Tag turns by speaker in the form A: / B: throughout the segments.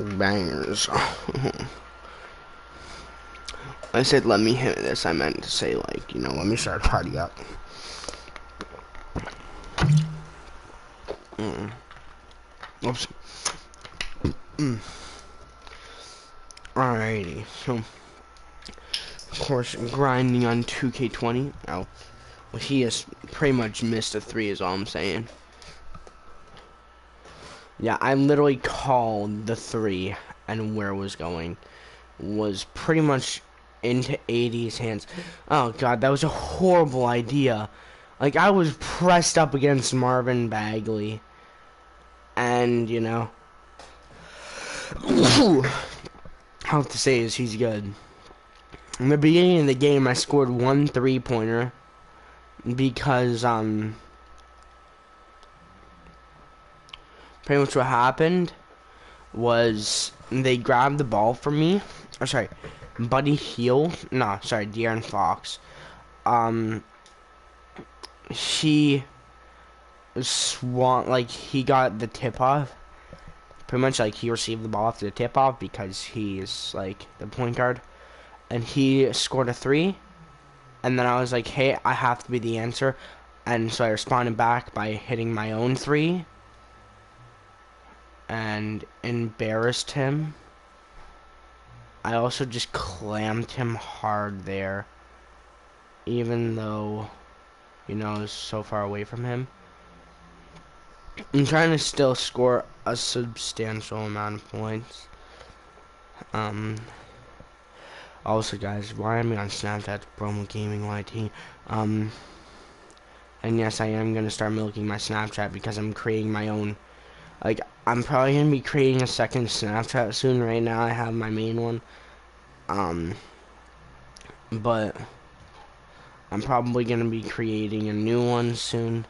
A: Bangers. I said let me hit this. I meant to say like, you know, let me start a party up. Oops. Alrighty. So, of course, grinding on 2K20. Oh, well, he has pretty much missed a 3 is all I'm saying. Yeah, I literally called the 3 and where it was going. Was pretty much into 80's hands. Oh god, that was a horrible idea. Like, I was pressed up against Marvin Bagley. And, you know, all I have to say is he's good. In the beginning of the game, I scored 1 3-pointer because, pretty much what happened was they grabbed the ball from me. Oh, sorry, Buddy Hield. No, sorry, De'Aaron Fox. He like, he got the tip-off. Pretty much, like, he received the ball after the tip-off because he's, like, the point guard. And he scored a 3. And then I was like, hey, I have to be the answer. And so I responded back by hitting my own 3. And embarrassed him. I also just clamped him hard there. Even though, you know, I was so far away from him. I'm trying to still score a substantial amount of points. Also, guys, why am I on Snapchat? Promo Gaming YT. And yes, I am gonna start milking my Snapchat because I'm creating my own. Like, I'm probably gonna be creating a second Snapchat soon. Right now, I have my main one. But I'm probably gonna be creating a new one soon.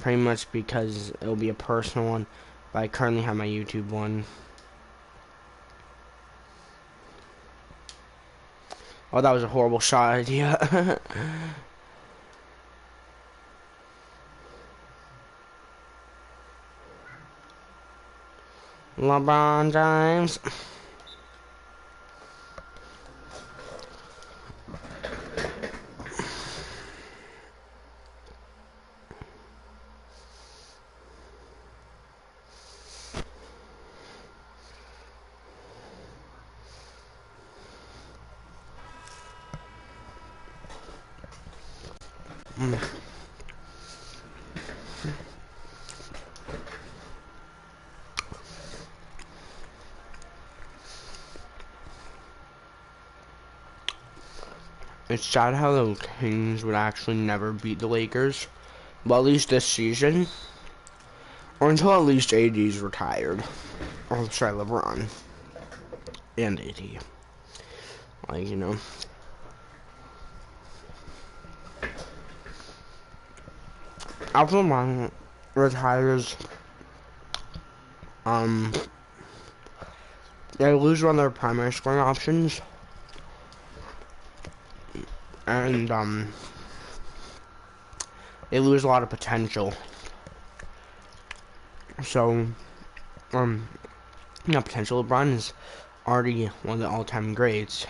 A: Pretty much because it'll be a personal one. But I currently have my YouTube one. Oh, that was a horrible shot idea. LeBron James. It's sad how the Kings would actually never beat the Lakers. Well, at least this season. Or until at least AD's retired. Or, sorry, LeBron. And AD. Like, you know. After LeBron retires, they lose one of their primary scoring options. And, they lose a lot of potential. So, not potential. LeBron is already one of the all-time greats.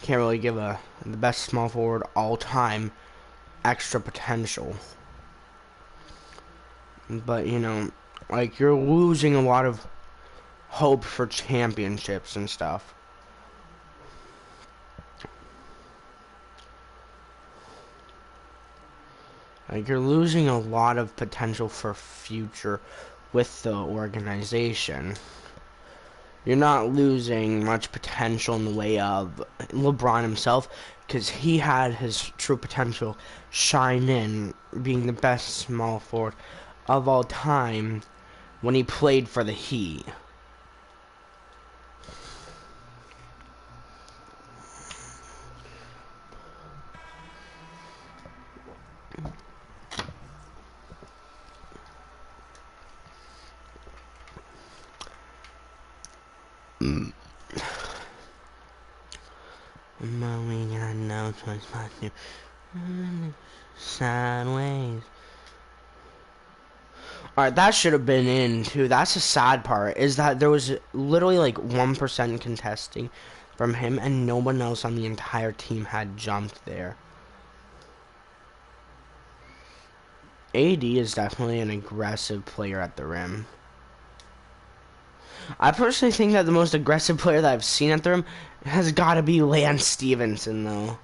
A: Can't really give the best small forward all-time extra potential. But, you know, like, you're losing a lot of hope for championships and stuff. Like, you're losing a lot of potential for future with the organization. You're not losing much potential in the way of LeBron himself, because he had his true potential shine in being the best small forward of all time when he played for the Heat. Mommy got no choice but to sideways. Alright, that should have been in too. That's the sad part, is that there was literally like 1% contesting from him and no one else on the entire team had jumped there. AD is definitely an aggressive player at the rim. I personally think that the most aggressive player that I've seen at the rim has got to be Lance Stevenson, though.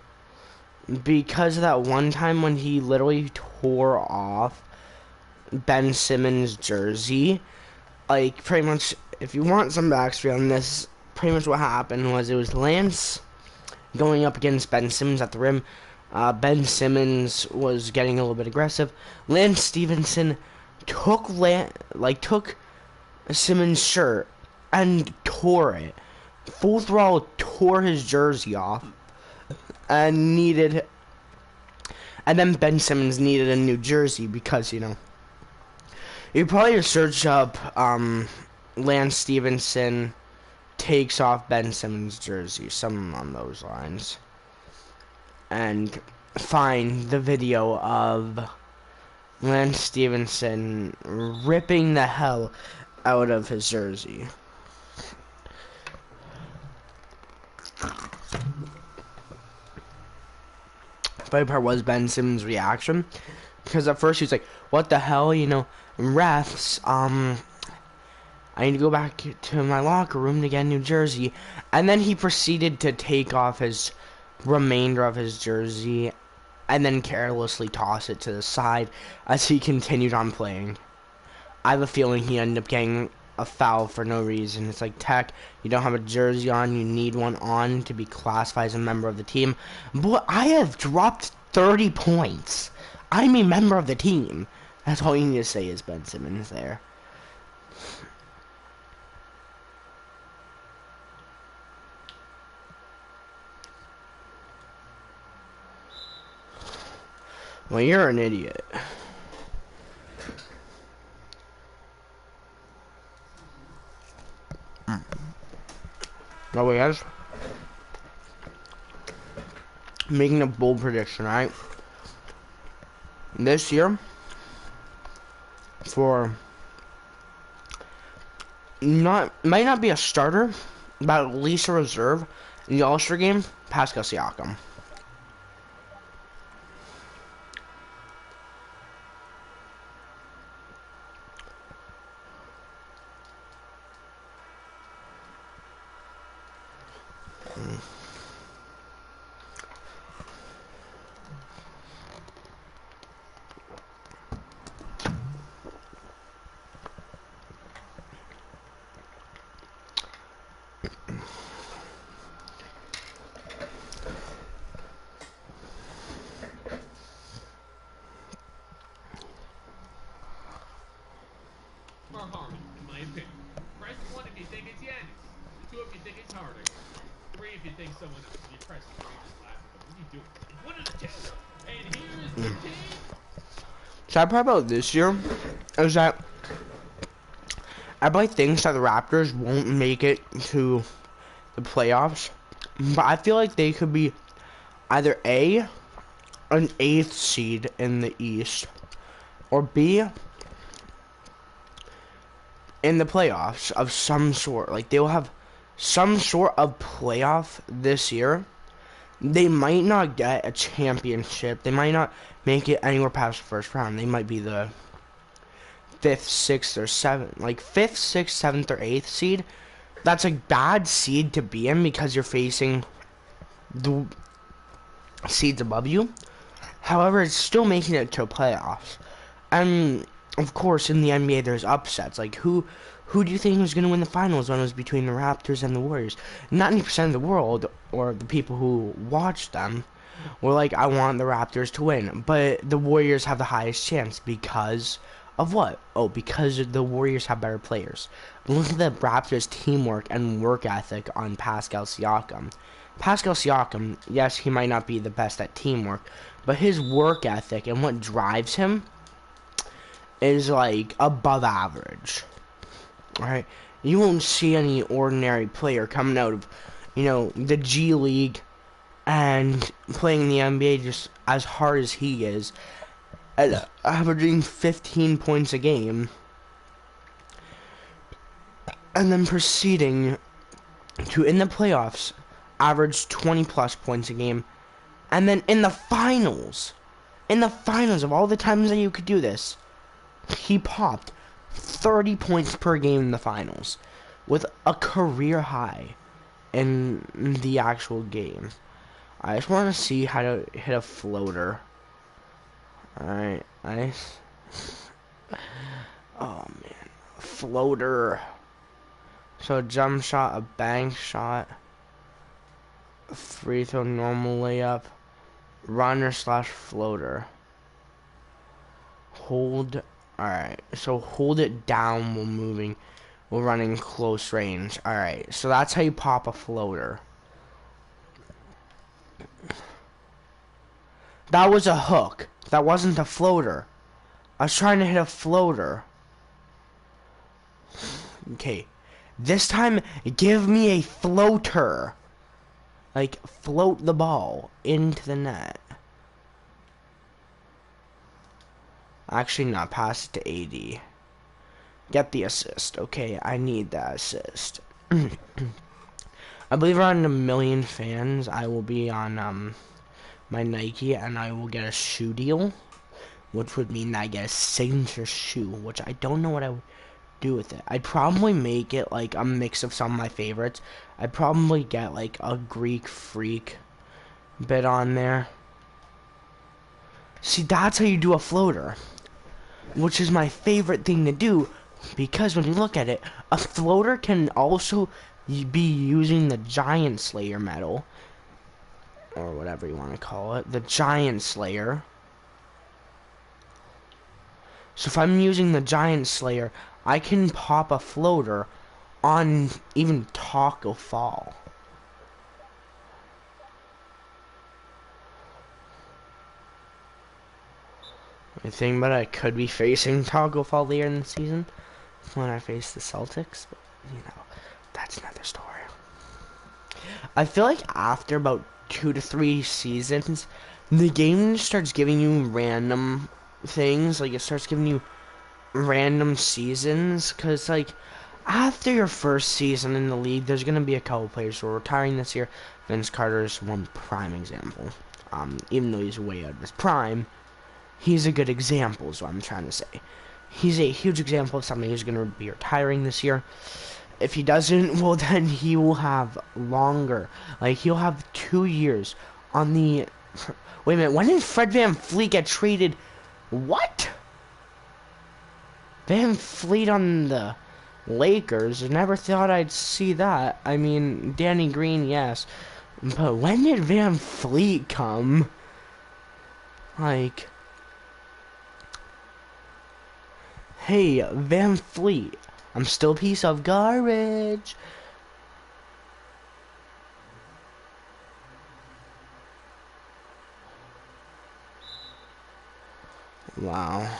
A: Because of that one time when he literally tore off Ben Simmons' jersey. Like, pretty much, if you want some backstory on this, pretty much what happened was it was Lance going up against Ben Simmons at the rim. Ben Simmons was getting a little bit aggressive. Lance Stevenson took Simmons' shirt and tore it. Full throttle tore his jersey off. And then Ben Simmons needed a new jersey because, you know, you probably just search up Lance Stevenson takes off Ben Simmons' jersey, something on those lines, and find the video of Lance Stevenson ripping the hell out of his jersey. Funny part was Ben Simmons' reaction, because at first he was like, "What the hell, you know, refs? I need to go back to my locker room to get a new jersey." And then he proceeded to take off his remainder of his jersey and then carelessly toss it to the side as he continued on playing. I have a feeling he ended up getting a foul for no reason. It's like, Tech, you don't have a jersey on, you need one on to be classified as a member of the team. But I have dropped 30 points. I'm a member of the team. That's all you need to say is Ben Simmons there. Well, you're an idiot. Oh, wait, guys. Making a bold prediction, right? This year, might not be a starter, but at least a reserve in the All-Star game, Pascal Siakam. Sad part about this year is that everybody thinks that the Raptors won't make it to the playoffs, but I feel like they could be either A, an 8th seed in the East, or B, in the playoffs of some sort. Like, they'll have some sort of playoff this year. They might not get a championship. They might not make it anywhere past the first round. They might be the 5th, 6th, or 7th. Like, 5th, 6th, 7th, or 8th seed. That's a bad seed to be in because you're facing the seeds above you. However, it's still making it to playoffs. And, of course, in the NBA, there's upsets. Like, who do you think was going to win the finals when it was between the Raptors and the Warriors? 90% of the world, or the people who watched them, were like, I want the Raptors to win. But the Warriors have the highest chance because of what? Oh, because the Warriors have better players. Look at the Raptors' teamwork and work ethic on Pascal Siakam. Pascal Siakam, yes, he might not be the best at teamwork, but his work ethic and what drives him is, like, above average. Right? You won't see any ordinary player coming out of, you know, the G League and playing in the NBA just as hard as he is, and averaging 15 points a game and then proceeding to, in the playoffs, average 20 plus points a game. And then in the finals of all the times that you could do this, he popped 30 points per game in the finals with a career high in the actual game. I just want to see how to hit a floater. Alright, nice. Oh man, floater. So jump shot, a bank shot, free throw, normal layup, runner slash floater. Hold. Alright, so hold it down while moving, while running close range. Alright, so that's how you pop a floater. That was a hook. That wasn't a floater. I was trying to hit a floater. Okay. This time, give me a floater. Like, float the ball into the net. Actually, not. Pass it to AD. Get the assist. Okay, I need that assist. I believe around 1 million fans, I will be on my Nike, and I will get a shoe deal, which would mean that I get a signature shoe, which I don't know what I would do with it. I'd probably make it like a mix of some of my favorites. I'd probably get like a Greek Freak bit on there. See, that's how you do a floater, which is my favorite thing to do, because when you look at it, a floater can also be using the Giant Slayer medal, or whatever you want to call it, the Giant Slayer. So if I'm using the Giant Slayer, I can pop a floater on even Taco Fall. I think, but I could be facing Taco Fall later in the season when I face the Celtics, but you know, that's another story. I feel like after about 2 to 3 seasons, the game starts giving you random things. Like, it starts giving you random seasons, because like after your first season in the league, there's gonna be a couple players who are retiring this year. Vince Carter is one prime example. Even though he's way out of his prime, he's a good example, is what I'm trying to say. He's a huge example of somebody who's gonna be retiring this year. If he doesn't, well, then he will have longer. Like, he'll have 2 years on the... Wait a minute, when did Fred VanVleet get traded? What? VanVleet on the Lakers? I never thought I'd see that. I mean, Danny Green, yes. But when did VanVleet come? Like... Hey, VanVleet. I'm still a piece of garbage. Wow.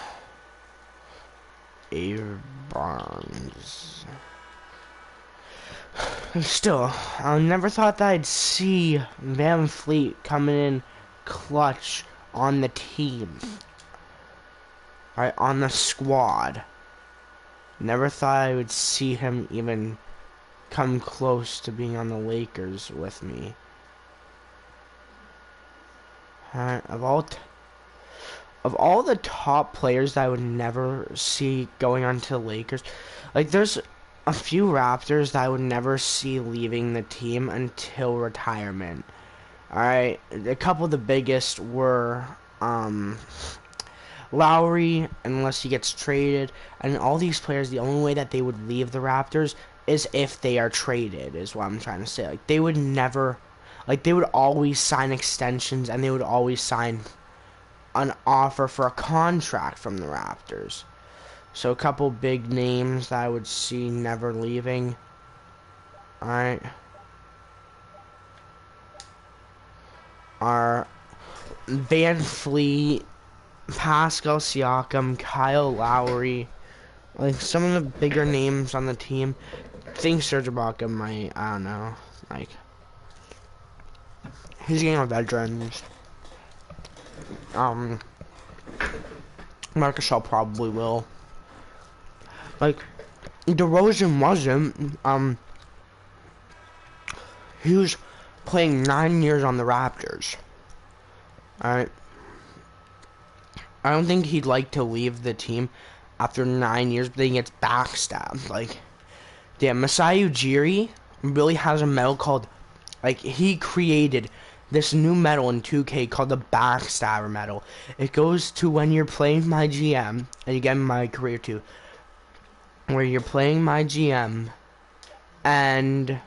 A: Air Barnes. Still, I never thought that I'd see VanVleet coming in clutch on the team. Right, on the squad. Never thought I would see him even come close to being on the Lakers with me. Of all the top players that I would never see going on to the Lakers, like there's a few Raptors that I would never see leaving the team until retirement. Alright, a couple of the biggest were Lowry, unless he gets traded, and all these players, the only way that they would leave the Raptors is if they are traded, is what I'm trying to say. Like, they would never, like, they would always sign extensions, and they would always sign an offer for a contract from the Raptors. So a couple big names that I would see never leaving. Alright. Are VanVleet, Pascal Siakam, Kyle Lowry, like some of the bigger names on the team. I think Serge Ibaka might, I don't know, like, he's getting a veteran. Marcus Shaw probably will. Like, DeRozan wasn't. He was playing 9 years on the Raptors. Alright. I don't think he'd like to leave the team after 9 years, but then he gets backstabbed. Like, damn, Masai Ujiri really has a medal called, like, he created this new medal in 2K called the Backstabber medal. It goes to when you're playing my GM, and you get in my career too, where you're playing my GM, and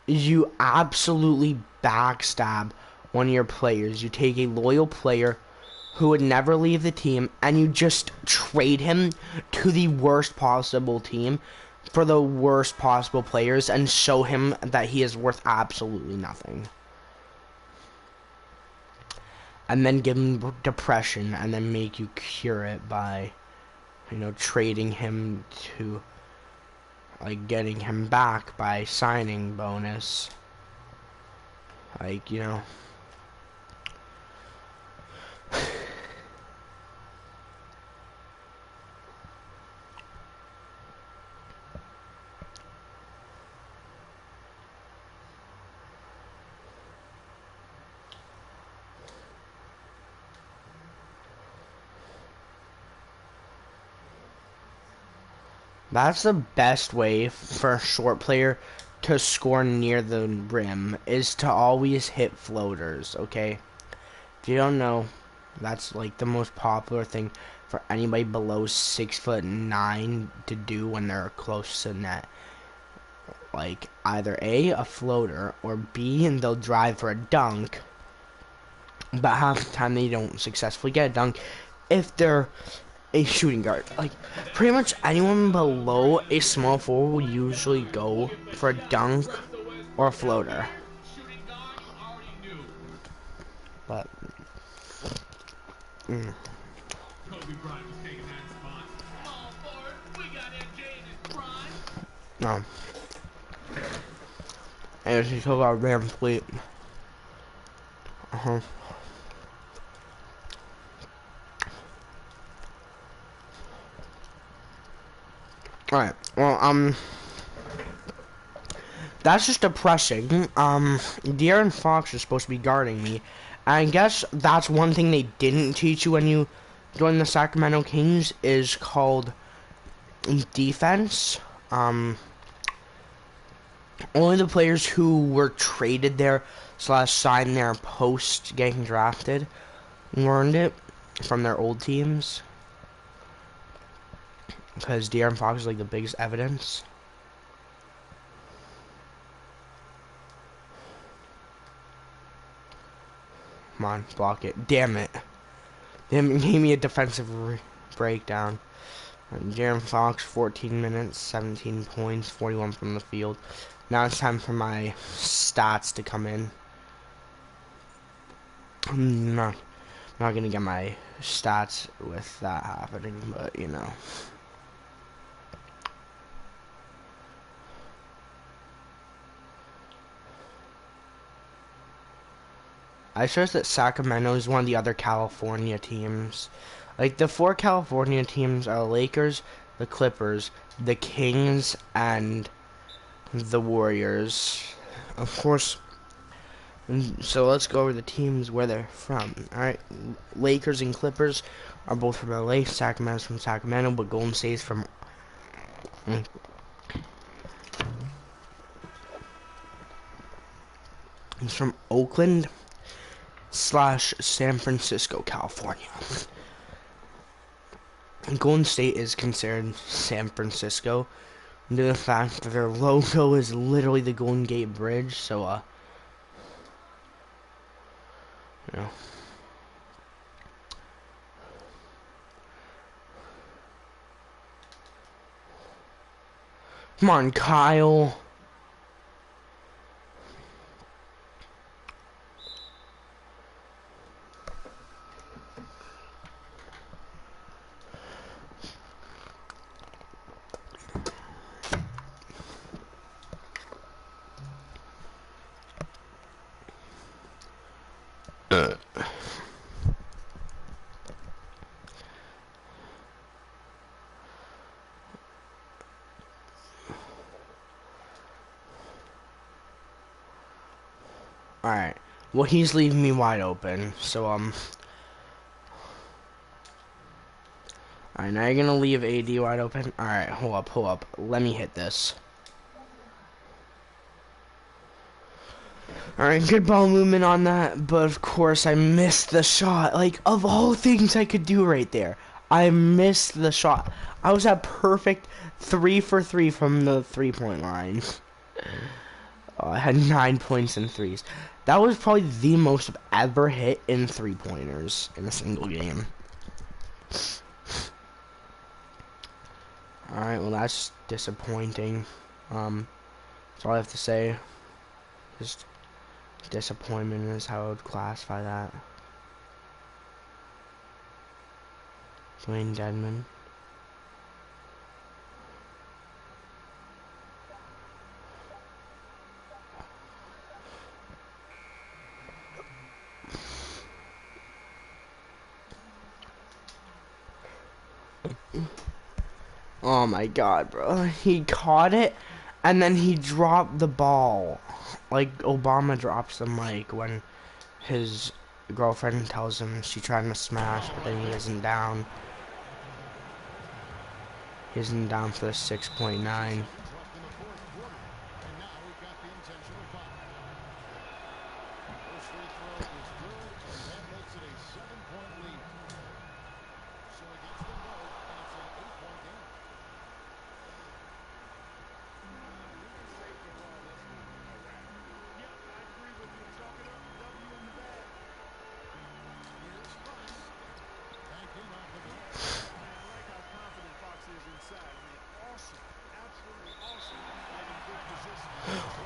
A: you absolutely backstab one of your players. You take a loyal player who would never leave the team, and you just trade him to the worst possible team for the worst possible players and show him that he is worth absolutely nothing. And then give him depression, and then make you cure it by, you know, trading him to, like, getting him back by signing bonus. Like, you know. That's the best way for a short player to score near the rim, is to always hit floaters, okay? If you don't know, that's like the most popular thing for anybody below 6'9" to do when they're close to net. Like, either a floater, or B, and they'll drive for a dunk, but half the time they don't successfully get a dunk if they're a shooting guard. Like, pretty much anyone below a small forward will usually go for a dunk or a floater. But no. Anyways, we talk about Ram Fleet. Alright, well, that's just depressing. De'Aaron Fox is supposed to be guarding me. And I guess that's one thing they didn't teach you when you joined the Sacramento Kings, is called defense. Only the players who were traded there / signed there post getting drafted learned it from their old teams. Because De'Aaron Fox is like the biggest evidence. Come on, block it. Damn it. They gave me a defensive breakdown. De'Aaron Fox, 14 minutes, 17 points, 41 from the field. Now it's time for my stats to come in. I'm not gonna get my stats with that happening, but you know. I stress that Sacramento is one of the other California teams. Like, the 4 California teams are the Lakers, the Clippers, the Kings, and the Warriors. Of course. So let's go over the teams where they're from. Alright, Lakers and Clippers are both from LA. Sacramento's from Sacramento, but Golden State's from it's from Oakland / San Francisco, California. And Golden State is considered San Francisco due to the fact that their logo is literally the Golden Gate Bridge, so you know. Come on, Kyle. Alright. Well, he's leaving me wide open. So, alright, now you're gonna leave AD wide open. Alright, hold up, hold up. Let me hit this. Alright, good ball movement on that, but of course I missed the shot. Like, of all things I could do right there, I missed the shot. I was at perfect 3 for 3 from the 3-point line. Oh, I had 9 points in threes. That was probably the most I've ever hit in 3-pointers in a single game. Alright, well that's disappointing. That's all I have to say. Just disappointment is how I would classify that. Dwayne Dedman. Oh my god, bro. He caught it and then he dropped the ball. Like Obama drops the mic when his girlfriend tells him she's trying to smash, but then he isn't down. He isn't down for the 6.9.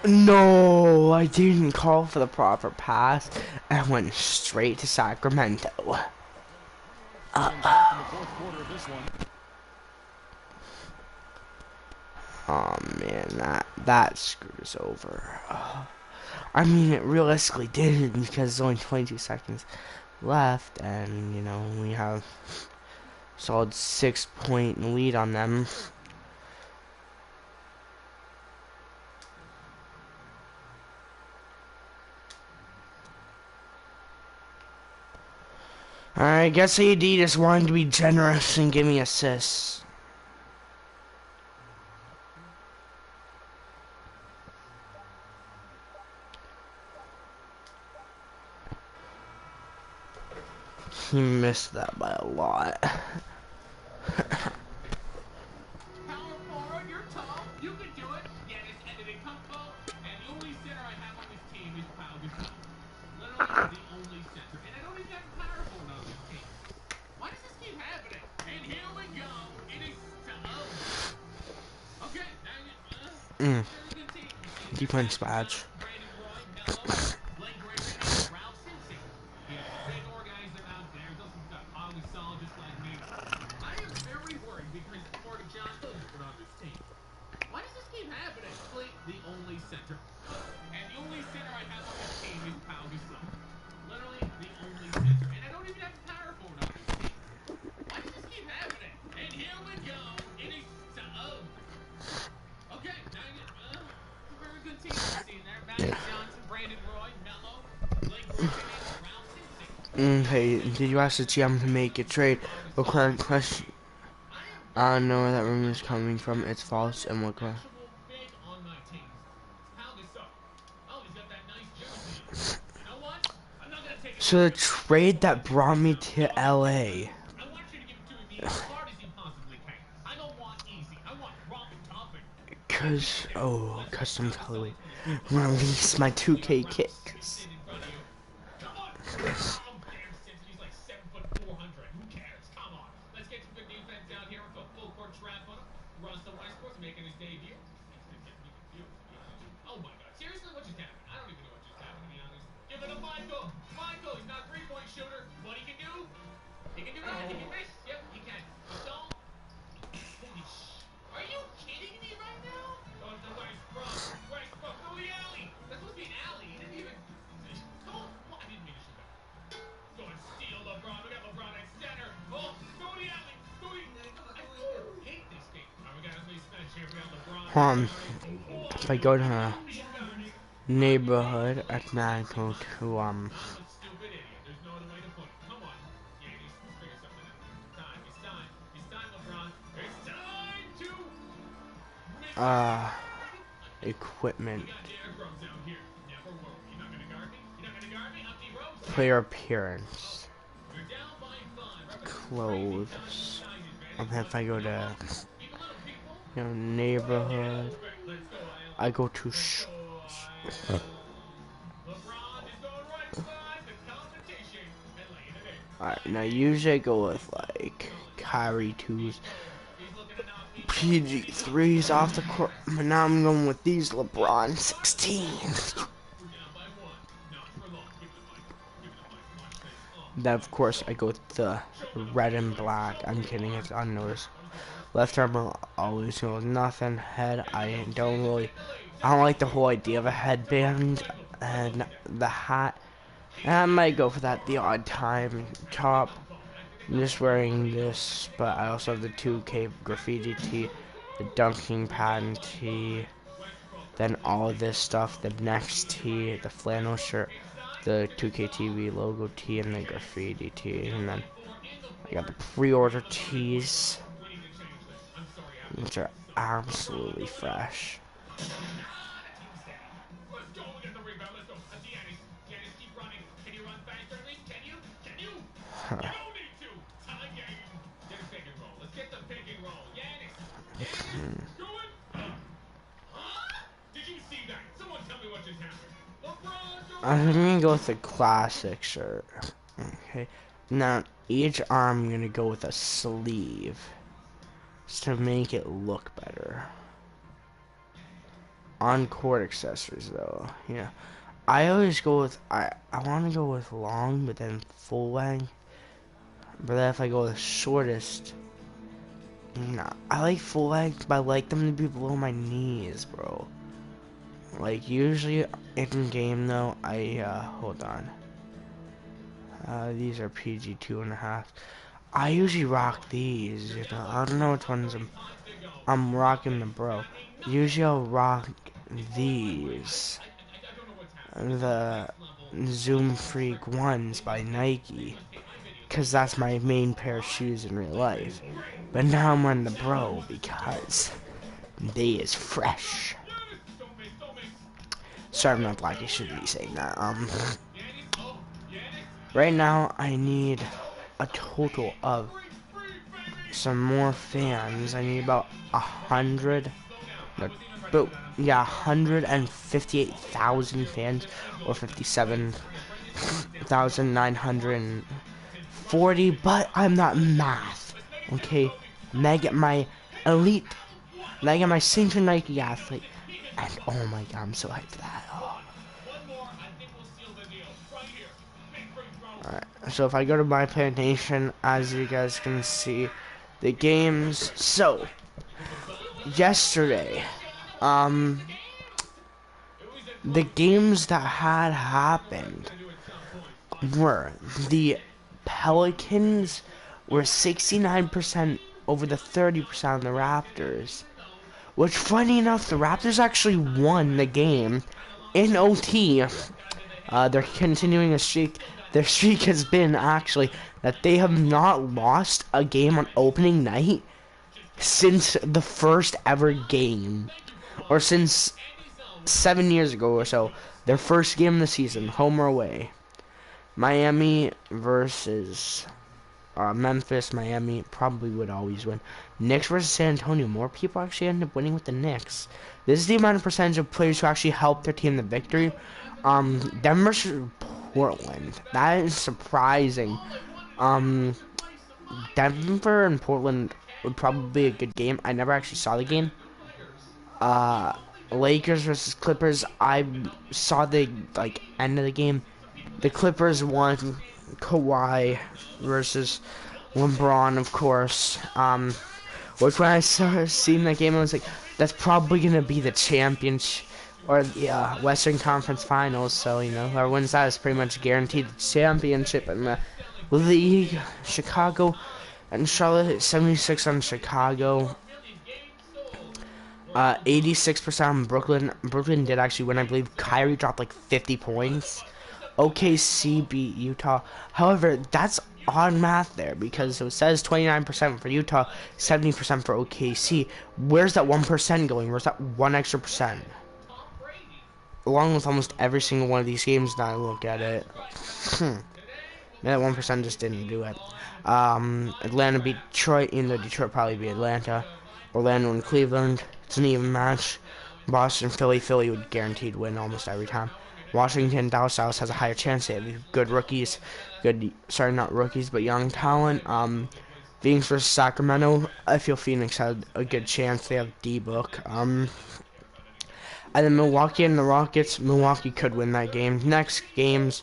A: No, I didn't call for the proper pass. I went straight to Sacramento. Oh man, that screwed us over. I mean, it realistically didn't because there's only 22 seconds left, and you know we have solid 6-point lead on them. I guess AD just wanted to be generous and give me assists. He missed that by a lot. Defense badge. Hey, did you ask the GM to make a trade? What kind of question? I don't know where that rumor is coming from. It's false. And what question? So the trade that brought me to LA. Cause custom colorway. Release my 2K kicks. If I go to neighborhood, and then I go to uh equipment, player appearance, clothes. If I go to neighborhood, I go to alright, now usually I go with like Kyrie 2s, PG 3s off the court, but now I'm going with these LeBron 16s. Then of course I go with the red and black. I'm kidding, it's unnoticed. Left arm will always go with nothing. Head, I don't like the whole idea of a headband. And the hat, and I might go for that the odd time. Top, I'm just wearing this, but I also have the 2K graffiti tee, the dunking pattern tee, then all of this stuff, the next tee, the flannel shirt, the 2K TV logo tee, and the graffiti tee, and then I got the pre-order tees, which are absolutely fresh. Huh. I'm gonna go with the classic shirt. Okay. Now each arm I'm gonna go with a sleeve, just to make it look better. On court accessories though, yeah. I always go with I wanna go with long but then full length. But then if I go with shortest, nah, I like full length, but I like them to be below my knees, bro. Like usually in game though, hold on. These are PG 2.5. I usually rock these, you know. I don't know which ones I'm rocking the bro. Usually I'll rock these. The Zoom Freak ones by Nike. Cause that's my main pair of shoes in real life. But now I'm on the bro because they is fresh. Sorry, I'm not black. I shouldn't be saying that. Right now I need a total of some more fans. I need about 100. No, yeah, 158,000 fans, or 57,940. But I'm not math. Okay, Meg, my elite, Meg, my senior Nike athlete. And oh my god, I'm so hyped for that. Oh. Alright, so if I go to my Player Nation, as you guys can see, the games. So, yesterday, the games that had happened were the Pelicans were 69% over the 30% of the Raptors. Which, funny enough, the Raptors actually won the game in OT. They're continuing a streak. Their streak has been, actually, that they have not lost a game on opening night since the first ever game. Or since 7 years ago or so. Their first game of the season, home or away. Miami versus Memphis. Miami probably would always win. Knicks versus San Antonio. More people actually end up winning with the Knicks. This is the amount of percentage of players who actually helped their team in the victory. Denver versus Portland. That is surprising. Denver and Portland would probably be a good game. I never actually saw the game. Lakers versus Clippers. I saw the end of the game. The Clippers won. Kawhi versus LeBron, of course. Which when I seen that game, I was like, that's probably gonna be the championship or the Western Conference Finals. So you know, whoever wins that is pretty much guaranteed the championship in the league. Chicago and Charlotte 76 on Chicago. 86% on Brooklyn. Brooklyn did actually win, I believe. Kyrie dropped like 50 points. OKC beat Utah. However, that's odd math there because it says 29% for Utah, 70% for OKC. Where's that 1% going? Where's that 1 extra percent? Along with almost every single one of these games, now I look at it. That 1% just didn't do it. Atlanta beat Detroit, even though Detroit probably beat Atlanta. Orlando and Cleveland, it's an even match. Boston, Philly would guaranteed win almost every time. Washington, Dallas has a higher chance. They have good rookies, not rookies, but young talent. Phoenix versus Sacramento, I feel Phoenix had a good chance. They have D-Book. And then Milwaukee and the Rockets, Milwaukee could win that game. Next games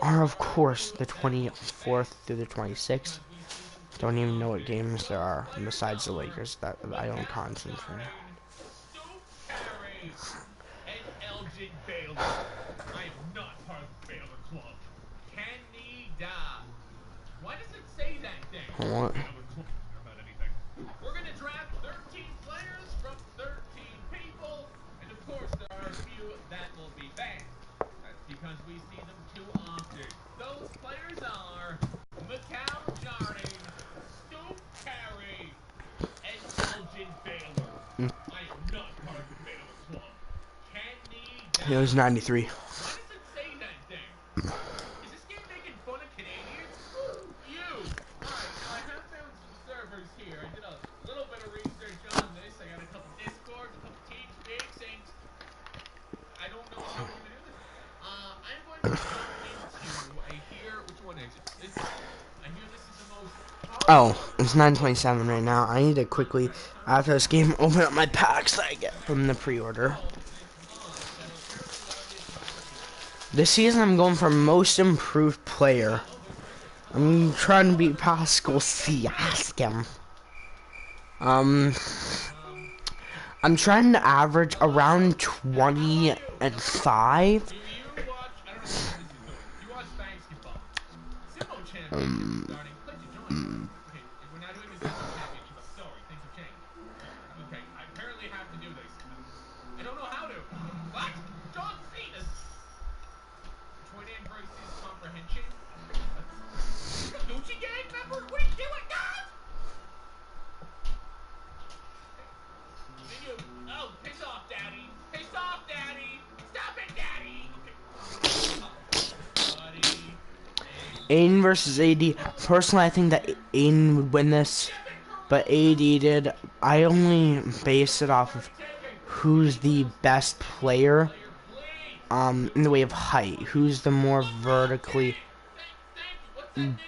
A: are, of course, the 24th through the 26th. Don't even know what games there are besides the Lakers that I don't concentrate. What? It was 93. Oh, it's 9:27 right now. I need to quickly, after this game, open up my packs that I get from the pre-order. This season, I'm going for most improved player. I'm trying to beat Pascal Siakam. I'm trying to average around 25. Aiden versus AD. Personally, I think that Aiden would win this, but AD did. I only base it off of who's the best player, in the way of height. Who's the more vertically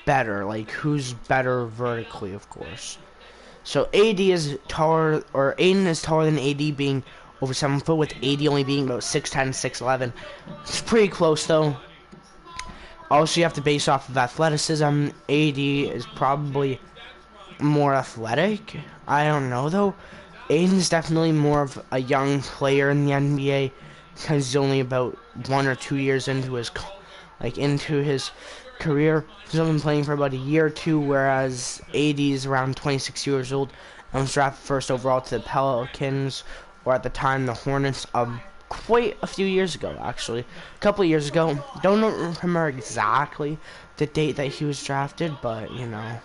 A: better? Like, who's better vertically, of course. So AD is taller, or Aiden is taller than AD, being over 7 foot, with AD only being about 6'10", 6'11". It's pretty close, though. Also, you have to base off of athleticism. AD is probably more athletic. I don't know, though. Aiden's definitely more of a young player in the NBA because he's only about 1 or 2 years into his career. He's only been playing for about a year or two, whereas AD is around 26 years old and was drafted first overall to the Pelicans, or at the time the Hornets, quite a few years ago, actually. A couple of years ago. Don't remember exactly the date that he was drafted, but, you know.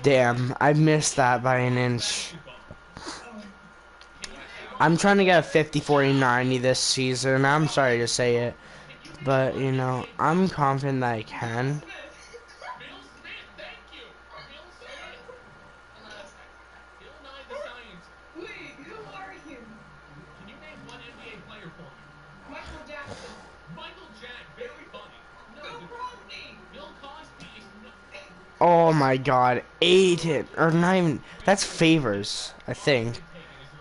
A: Damn, I missed that by an inch. I'm trying to get a 50, 40, 90 this season. I'm sorry to say it, but, you know, I'm confident that I can. Oh my god, Aiden, or not even, that's Favors, I think.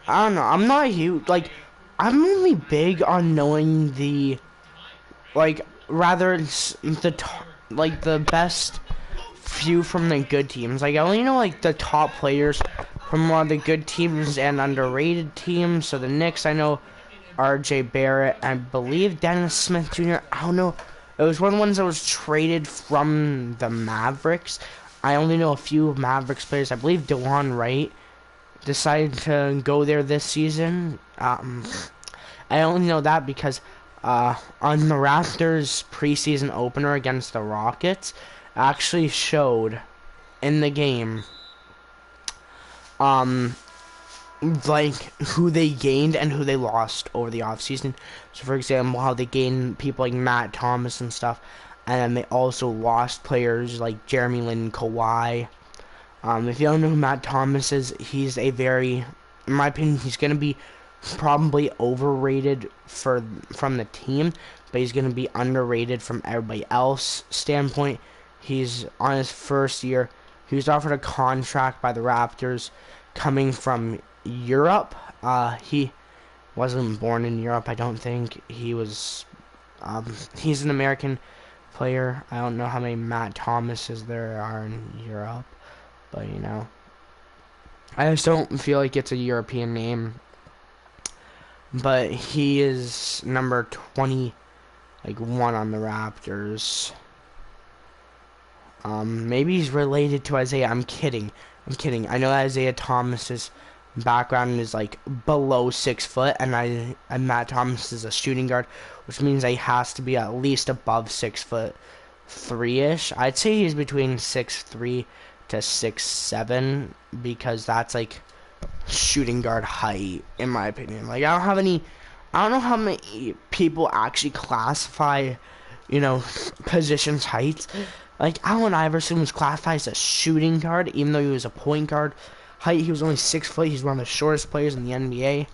A: I don't know, I'm not huge, like, I'm only big on knowing the, like, rather it's like the best few from the good teams. Like I only know like the top players from one of the good teams and underrated teams. So the Knicks, I know R.J. Barrett, I believe Dennis Smith Jr. I don't know. It was one of the ones that was traded from the Mavericks. I only know a few Mavericks players. I believe DeLon Wright decided to go there this season. I only know that because on the Raptors preseason opener against the Rockets, actually showed in the game like who they gained and who they lost over the offseason. So for example, how they gained people like Matt Thomas and stuff, and then they also lost players like Jeremy Lin, Kawhi. If you don't know who Matt Thomas is, he's a very, in my opinion, he's going to be probably overrated from the team, but he's going to be underrated from everybody else standpoint. He's on his first year. He was offered a contract by the Raptors coming from Europe. He wasn't born in Europe, I don't think. He was, he's an American player. I don't know how many Matt Thomases there are in Europe, but you know, I just don't feel like it's a European name. But he is number 20, like 1 on the Raptors. Maybe he's related to Isaiah. I'm kidding. I know Isaiah Thomas's background is like below 6 foot, and Matt Thomas is a shooting guard, which means he has to be at least above 6 foot 3-ish. I'd say he's between 6'3" to 6'7", because that's like shooting guard height, in my opinion. Like I don't know how many people actually classify, you know, positions heights. Like Allen Iverson was classified as a shooting guard, even though he was a point guard. Height, he was only 6 foot. He's one of the shortest players in the NBA.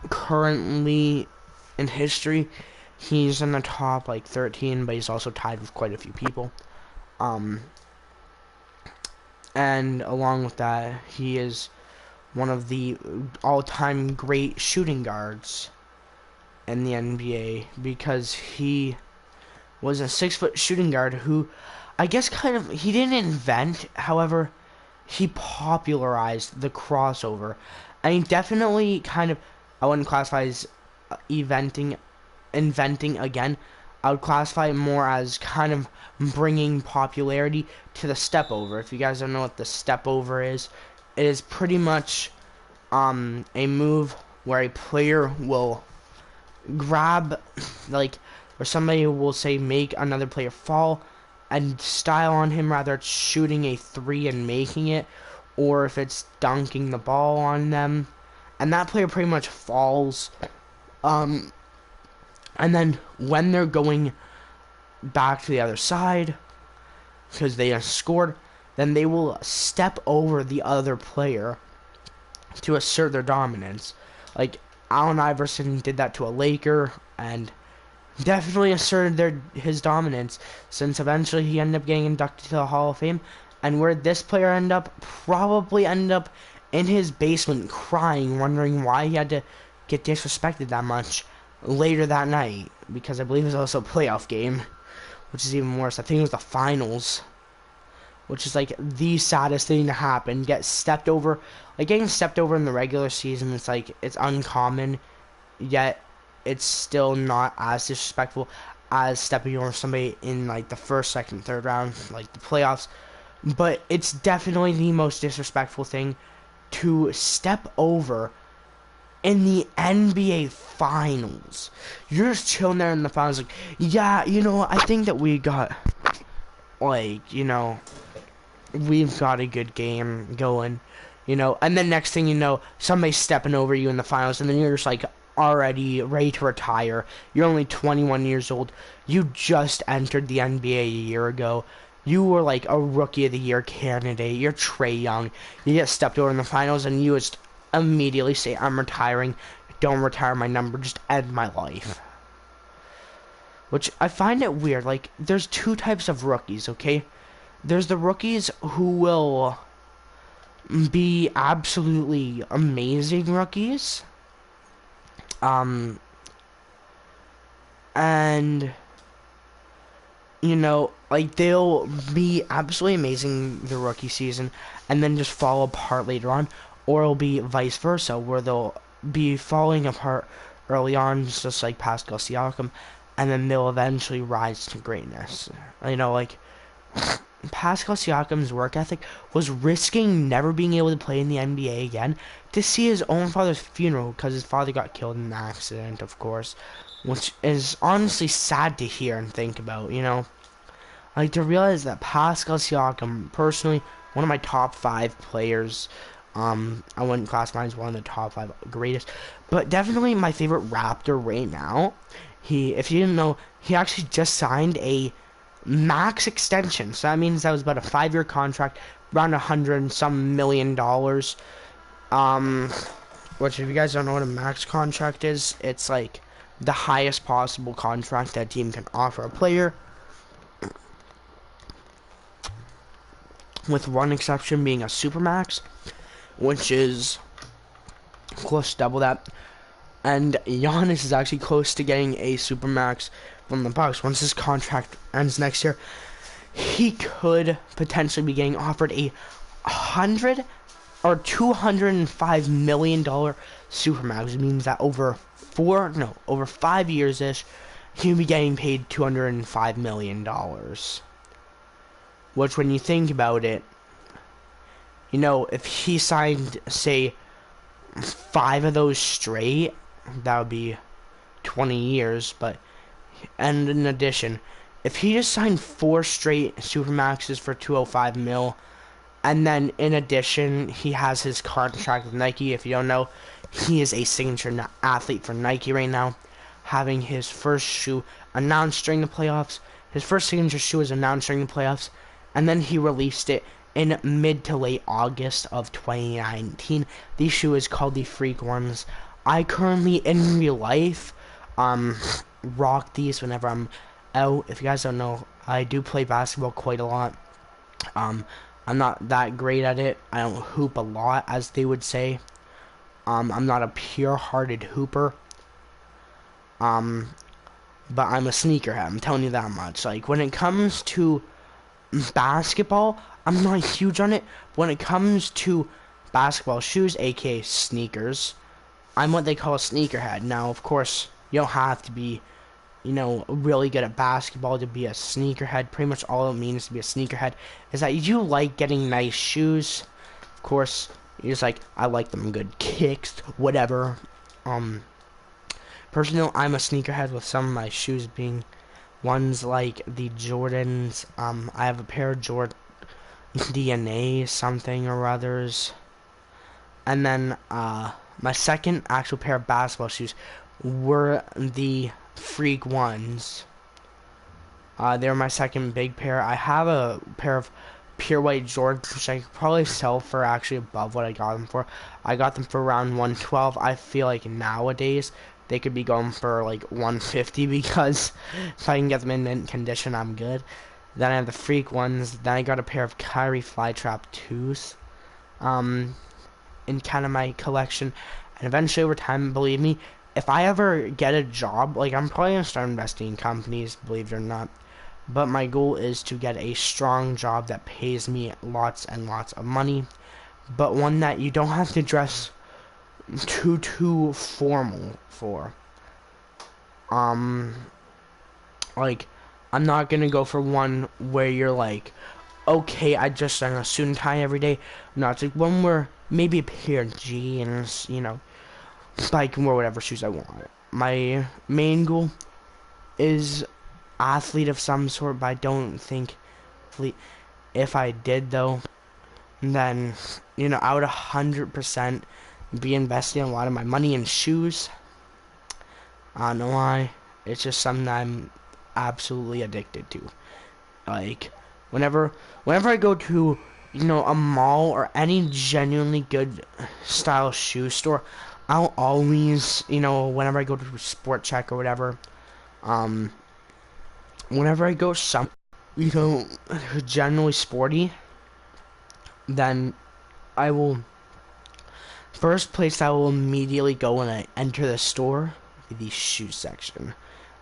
A: Currently in history, he's in the top like 13, but he's also tied with quite a few people. And along with that, he is one of the all-time great shooting guards in the NBA, because he was a 6 foot shooting guard who, I guess he didn't invent, however, he popularized the crossover. And he definitely I wouldn't classify as inventing again. I would classify it more as kind of bringing popularity to the step over. If you guys don't know what the step over is, it is pretty much a move where a player will grab, like, where somebody will say make another player fall and style on him, rather it's shooting a 3 and making it, or if it's dunking the ball on them, and that player pretty much falls. And then when they're going back to the other side, because they have scored, then they will step over the other player to assert their dominance. Like Allen Iverson did that to a Laker, and definitely asserted his dominance, since eventually he ended up getting inducted to the Hall of Fame. And where this player ended up, probably ended up in his basement crying, wondering why he had to get disrespected that much later that night, because I believe it was also a playoff game, which is even worse. I think it was the finals, which is like the saddest thing to happen. Get stepped over. Like getting stepped over in the regular season, it's like, it's uncommon, yet it's still not as disrespectful as stepping over somebody in like the first, second, third round, like the playoffs. But it's definitely the most disrespectful thing to step over in the NBA Finals. You're just chilling there in the finals, like, yeah, you know, I think that we got, like, you know, we've got a good game going, you know, and then next thing you know, somebody's stepping over you in the finals, and then you're just like already ready to retire. You're only 21 years old. You just entered the NBA a year ago. You were like a Rookie of the Year candidate. You're Trae Young. You get stepped over in the finals, and you just immediately say, I'm retiring. Don't retire my number. Just end my life. Which I find it weird. Like, there's 2 types of rookies, okay? There's the rookies who will be absolutely amazing rookies. And and you know, like they'll be absolutely amazing the rookie season and then just fall apart later on, or it'll be vice versa where they'll be falling apart early on, just like Pascal Siakam, and then they'll eventually rise to greatness. You know, like Pascal Siakam's work ethic was risking never being able to play in the NBA again to see his own father's funeral because his father got killed in an accident, of course, which is honestly sad to hear and think about, you know. Like, to realize that Pascal Siakam, personally, one of my top 5 players, I wouldn't classify him as one of the top 5 greatest, but definitely my favorite Raptor right now. If you didn't know, he actually just signed a max extension, so that means that was about a 5-year contract, around $100 and some million. Which, if you guys don't know what a max contract is, it's like the highest possible contract that a team can offer a player, with one exception being a supermax, which is close to double that. And Giannis is actually close to getting a supermax from the Bucks. Once his contract ends next year, he could potentially be getting offered a $205 million supermax. It means that over 5 years ish, he'll be getting paid $205 million. Which, when you think about it, you know, if he signed, say, 5 of those straight, that would be 20 years, and in addition, if he just signed 4 straight Supermaxes for 205 mil, and then in addition, he has his contract with Nike. If you don't know, he is a signature athlete for Nike right now, having his first shoe announced during the playoffs. His first signature shoe was announced during the playoffs, and then he released it in mid to late August of 2019. The shoe is called the Freak Ones. I currently, in real life, rock these whenever I'm out. If you guys don't know, I do play basketball quite a lot. I'm not that great at it. I don't hoop a lot, as they would say. I'm not a pure-hearted hooper. But I'm a sneakerhead. I'm telling you that much. Like, when it comes to basketball, I'm not huge on it. When it comes to basketball shoes, aka sneakers, I'm what they call a sneakerhead. Now, of course, you don't have to be, you know, really good at basketball to be a sneakerhead. Pretty much all it means to be a sneakerhead is that you like getting nice shoes. Of course, you're just like, I like them good kicks, whatever. Personally, I'm a sneakerhead with some of my shoes being ones like the Jordans. I have a pair of Jordan DNA something or others. And then my second actual pair of basketball shoes were the Freak Ones. They were my second big pair. I have a pair of pure white Jordans, which I could probably sell for actually above what I got them for. I got them for around 112. I feel like nowadays they could be going for like 150 because if I can get them in mint condition, I'm good. Then I have the Freak Ones. Then I got a pair of Kyrie Flytrap 2s in kind of my collection. And eventually over time, believe me, if I ever get a job, like I'm probably going to start investing in companies, believe it or not. But my goal is to get a strong job that pays me lots and lots of money. But one that you don't have to dress too formal for. Like, I'm not gonna go for one where you're like, okay, I just wear a suit and tie every day. No, it's like one where maybe a pair of jeans, you know, but I can wear whatever shoes I want. My main goal is athlete of some sort, but I don't think if I did though, then, you know, I would 100% be investing a lot of my money in shoes. I don't know why. It's just something I'm absolutely addicted to. Like, whenever I go to, you know, a mall or any genuinely good style shoe store, I'll always, you know, whenever I go to Sport Check or whatever, whenever I go some, you know, generally sporty, then I will, first place I will immediately go when I enter the store, will be the shoe section.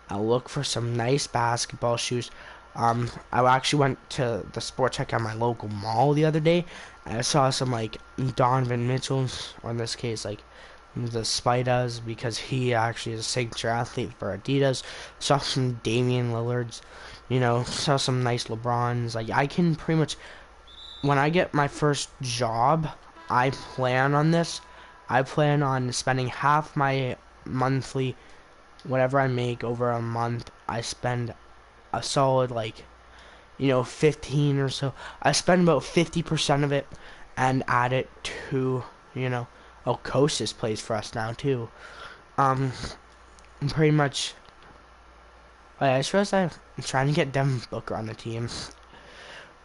A: I'll look for some nice basketball shoes. I actually went to the Sport Check at my local mall the other day. And I saw some like Donovan Mitchell's, or in this case like the Spidas, because he actually is a signature athlete for Adidas. Saw some Damian Lillards, saw some nice LeBrons. Like I can pretty much, when I get my first job, I plan on this. I plan on spending half my monthly, whatever I make over a month, I spend a solid 15 or so. I spend about 50% of it and add it to, oh, Kostas plays for us now too. Pretty much, I just realized I'm trying to get Devin Booker on the team,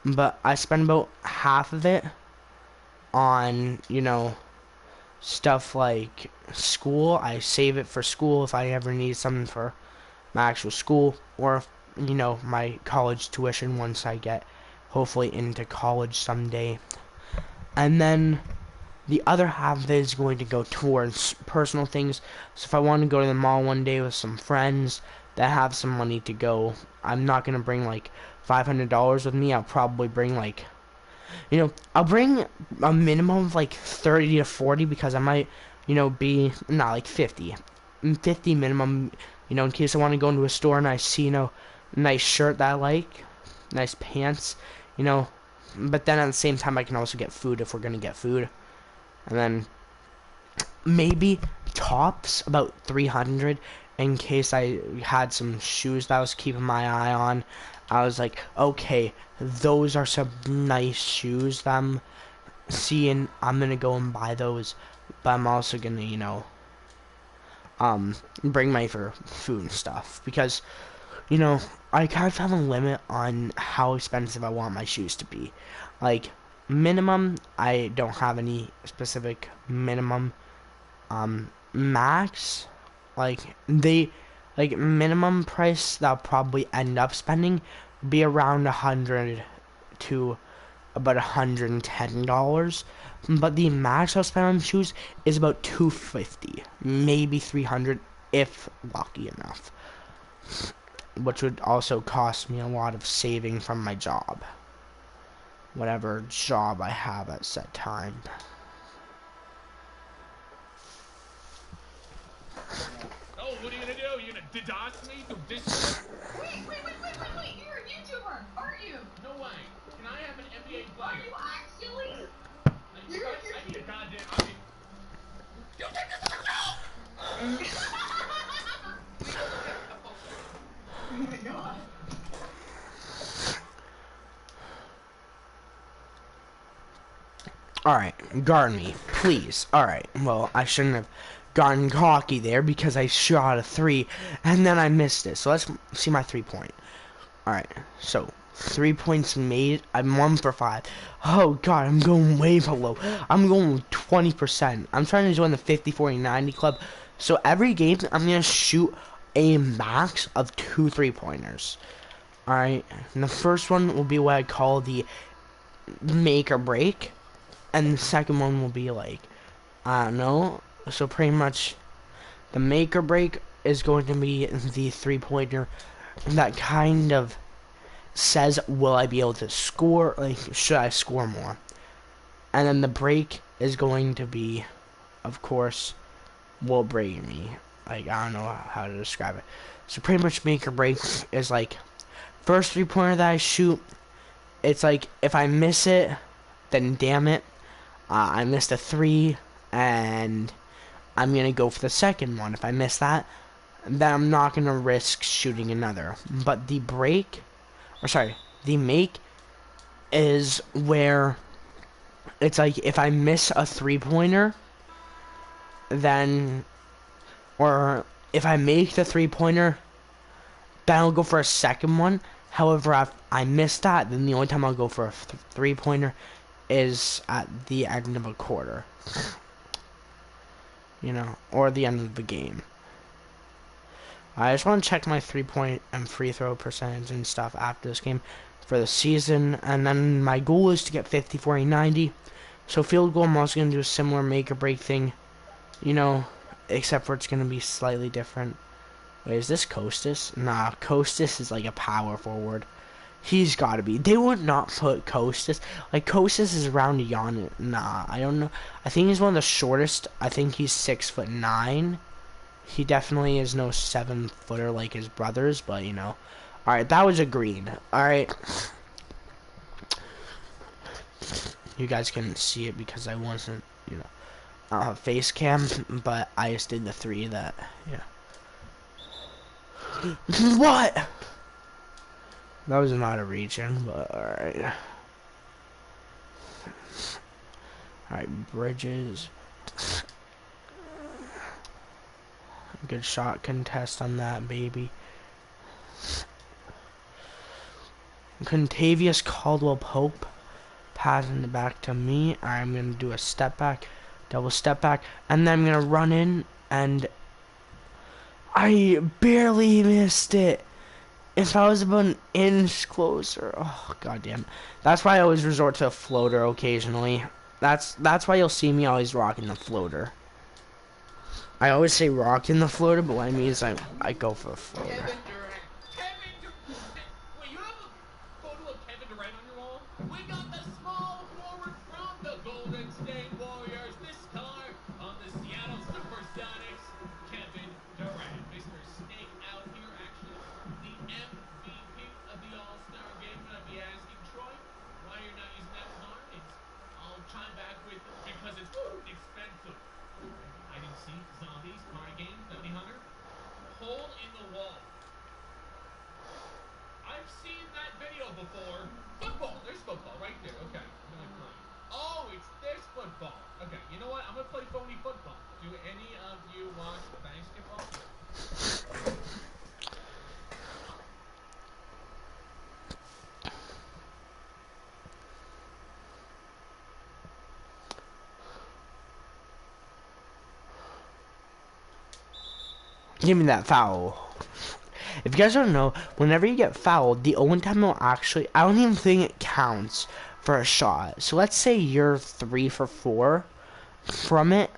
A: but I spend about half of it on, stuff like school. I save it for school if I ever need something for my actual school, or my college tuition once I get hopefully into college someday. And then the other half is going to go towards personal things. So if I want to go to the mall one day with some friends that have some money to go, I'm not going to bring like $500 with me. I'll probably bring I'll bring a minimum of like 30 to 40, because I might, be not like 50 minimum, in case I want to go into a store and I see, nice shirt that I like, nice pants, but then at the same time I can also get food if we're gonna get food. And then maybe tops about 300 in case I had some shoes that I was keeping my eye on. I was like, okay, those are some nice shoes that I'm seeing. I'm gonna go and buy those, but I'm also gonna, bring money for food and stuff, because, I kind of have a limit on how expensive I want my shoes to be. Like, minimum, I don't have any specific minimum. Max, minimum price that I'll probably end up spending would be around 100 to about $110. But the max I'll spend on shoes is about $250, maybe $300 if lucky enough, which would also cost me a lot of saving from my job, whatever job I have at set time.
B: Oh, what are you gonna do? You gonna DDoS me? Do this?
C: Wait! You're a YouTuber, aren't you?
B: No way. Can I have an NBA player?
C: Are you actually?
B: I need a goddamn. I mean, you take this to
C: Oh my god.
A: Alright, guard me, please. Alright, well, I shouldn't have gotten cocky there because I shot a 3 and then I missed it. So let's see my 3-point. Alright, so 3 points made. I'm 1 for 5. Oh god, I'm going way below. I'm going 20%. I'm trying to join the 50, 40, 90 club. So every game, I'm going to shoot a max of 2 3-pointers. Alright, and the first one will be what I call the make or break. And the second one will be like, I don't know. So pretty much the make or break is going to be the 3-pointer that kind of says, will I be able to score? Like, should I score more? And then the break is going to be, of course, will break me. Like, I don't know how to describe it. So pretty much make or break is like, first 3-pointer that I shoot, it's like, if I miss it, then damn it, I missed a 3, and I'm going to go for the second one. If I miss that, then I'm not going to risk shooting another. But the break, the make is where it's like, if I miss a 3-pointer, then, or if I make the 3-pointer, then I'll go for a second one. However, if I miss that, then the only time I'll go for a 3-pointer is at the end of a quarter, or the end of the game. I just want to check my 3-point and free throw percentage and stuff after this game for the season, and then my goal is to get 50, 40, 90. So field goal, I'm also going to do a similar make or break thing, except for it's going to be slightly different. Wait, is this Kostas? Nah, Kostas is like a power forward. He's got to be. They would not put Kostas. Like, Kostas is around Giannis. Nah, I don't know. I think he's one of the shortest. I think he's 6'9". He definitely is no 7-footer like his brothers, but, you know. Alright, that was a green. Alright. You guys couldn't see it because I wasn't, you know. I don't have face cam, but I just did the 3 that, yeah. What? That was not a region, but alright. Alright, Bridges. Good shot contest on that, baby. Contavious Caldwell Pope passing it back to me. I'm going to do a step back, double step back, and then I'm going to run in, and I barely missed it. If I was about an inch closer, oh goddamn. That's why I always resort to a floater occasionally. That's why you'll see me always rocking the floater. I always say rocking the floater, but what I mean is I go for a floater.
B: Kevin Durant. Wait, you have a photo of Kevin Durant on your wall? We got the small forward from the Golden State Warriors. This time on the Seattle Supersonics, Kevin Durant. Mr. Snake out here, actually the MVP of the All-Star game. I'm gonna be asking Troy why you're not using that card. I'll chime back with because it's expensive. I didn't see zombies, party game, bounty hunter. Hole in the wall. I've seen that video before. Football. There's football right there. Okay. Oh, it's this football. Okay. You know what? I'm gonna play phony football. Do any of you watch basketball?
A: Give me that foul. If you guys don't know, whenever you get fouled, the only time it'll actually, I don't even think it counts for a shot. So let's say you're 3 for 4 from it,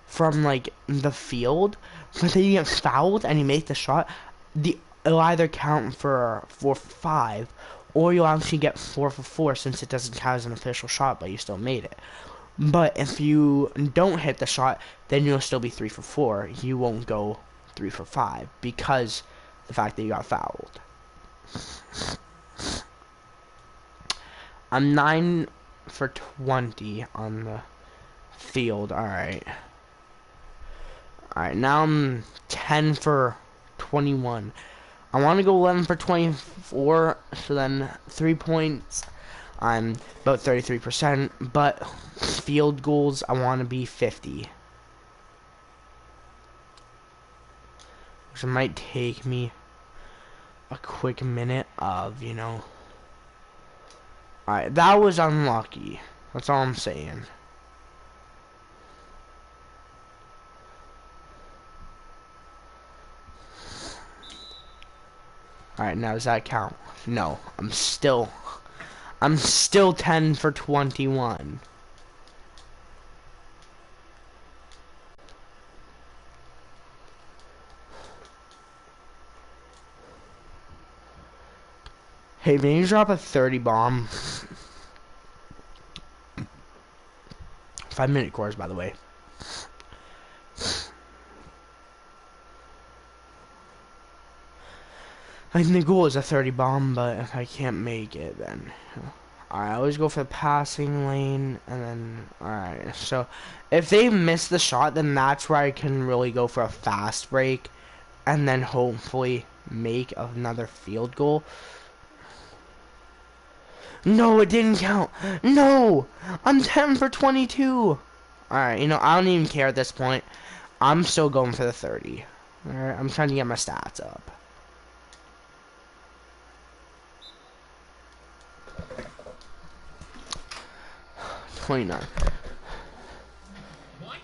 A: from like the field, but then you get fouled and you make the shot, it'll either count for 4 for 5, or you'll actually get 4 for 4 since it doesn't count as an official shot, but you still made it. But if you don't hit the shot, then you'll still be 3 for 4. You won't go 3 for 5 because the fact that you got fouled. I'm 9 for 20 on the field. Alright. Alright, now I'm 10 for 21. I want to go 11 for 24, so then 3 points. I'm about 33%, but field goals, I want to be 50. Which might take me a quick minute of, you know. Alright, that was unlucky. That's all I'm saying. Alright, now does that count? No, I'm still 10 for 21. Hey, man, you drop a 30 bomb. 5-minute course, by the way. I think the goal is a 30 bomb, but if I can't make it, then I always go for the passing lane, and then alright. So if they miss the shot, then that's where I can really go for a fast break, and then hopefully make another field goal. No, it didn't count. No, I'm 10 for 22. Alright, you know, I don't even care at this point. I'm still going for the 30. Alright, I'm trying to get my stats up. 29.
B: What?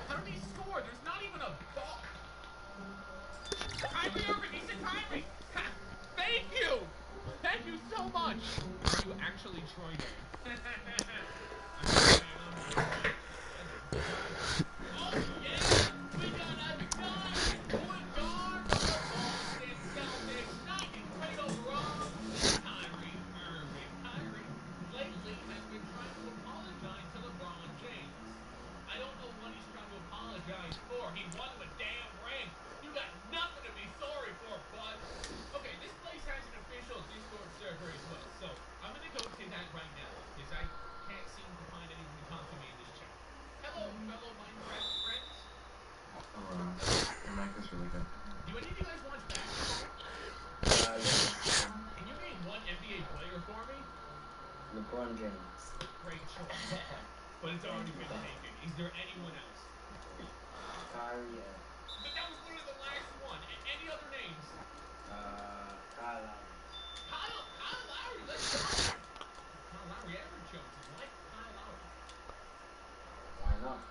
B: How did he score? There's not even a ball. Kyrie Irving, he's a Kyrie. Thank you. Thank you so much. You actually tried it. Oh yeah, we got a dime point guard for
D: LeBron James.
B: Great choice. But it's already been taken. Is there anyone else?
D: Kyrie.
B: But that was literally the last one. Any other names?
D: Kyle Lowry.
B: Kyle Lowry, let's go. Kyle Lowry, Aaron Jones is like Kyle Lowry.
D: Why not?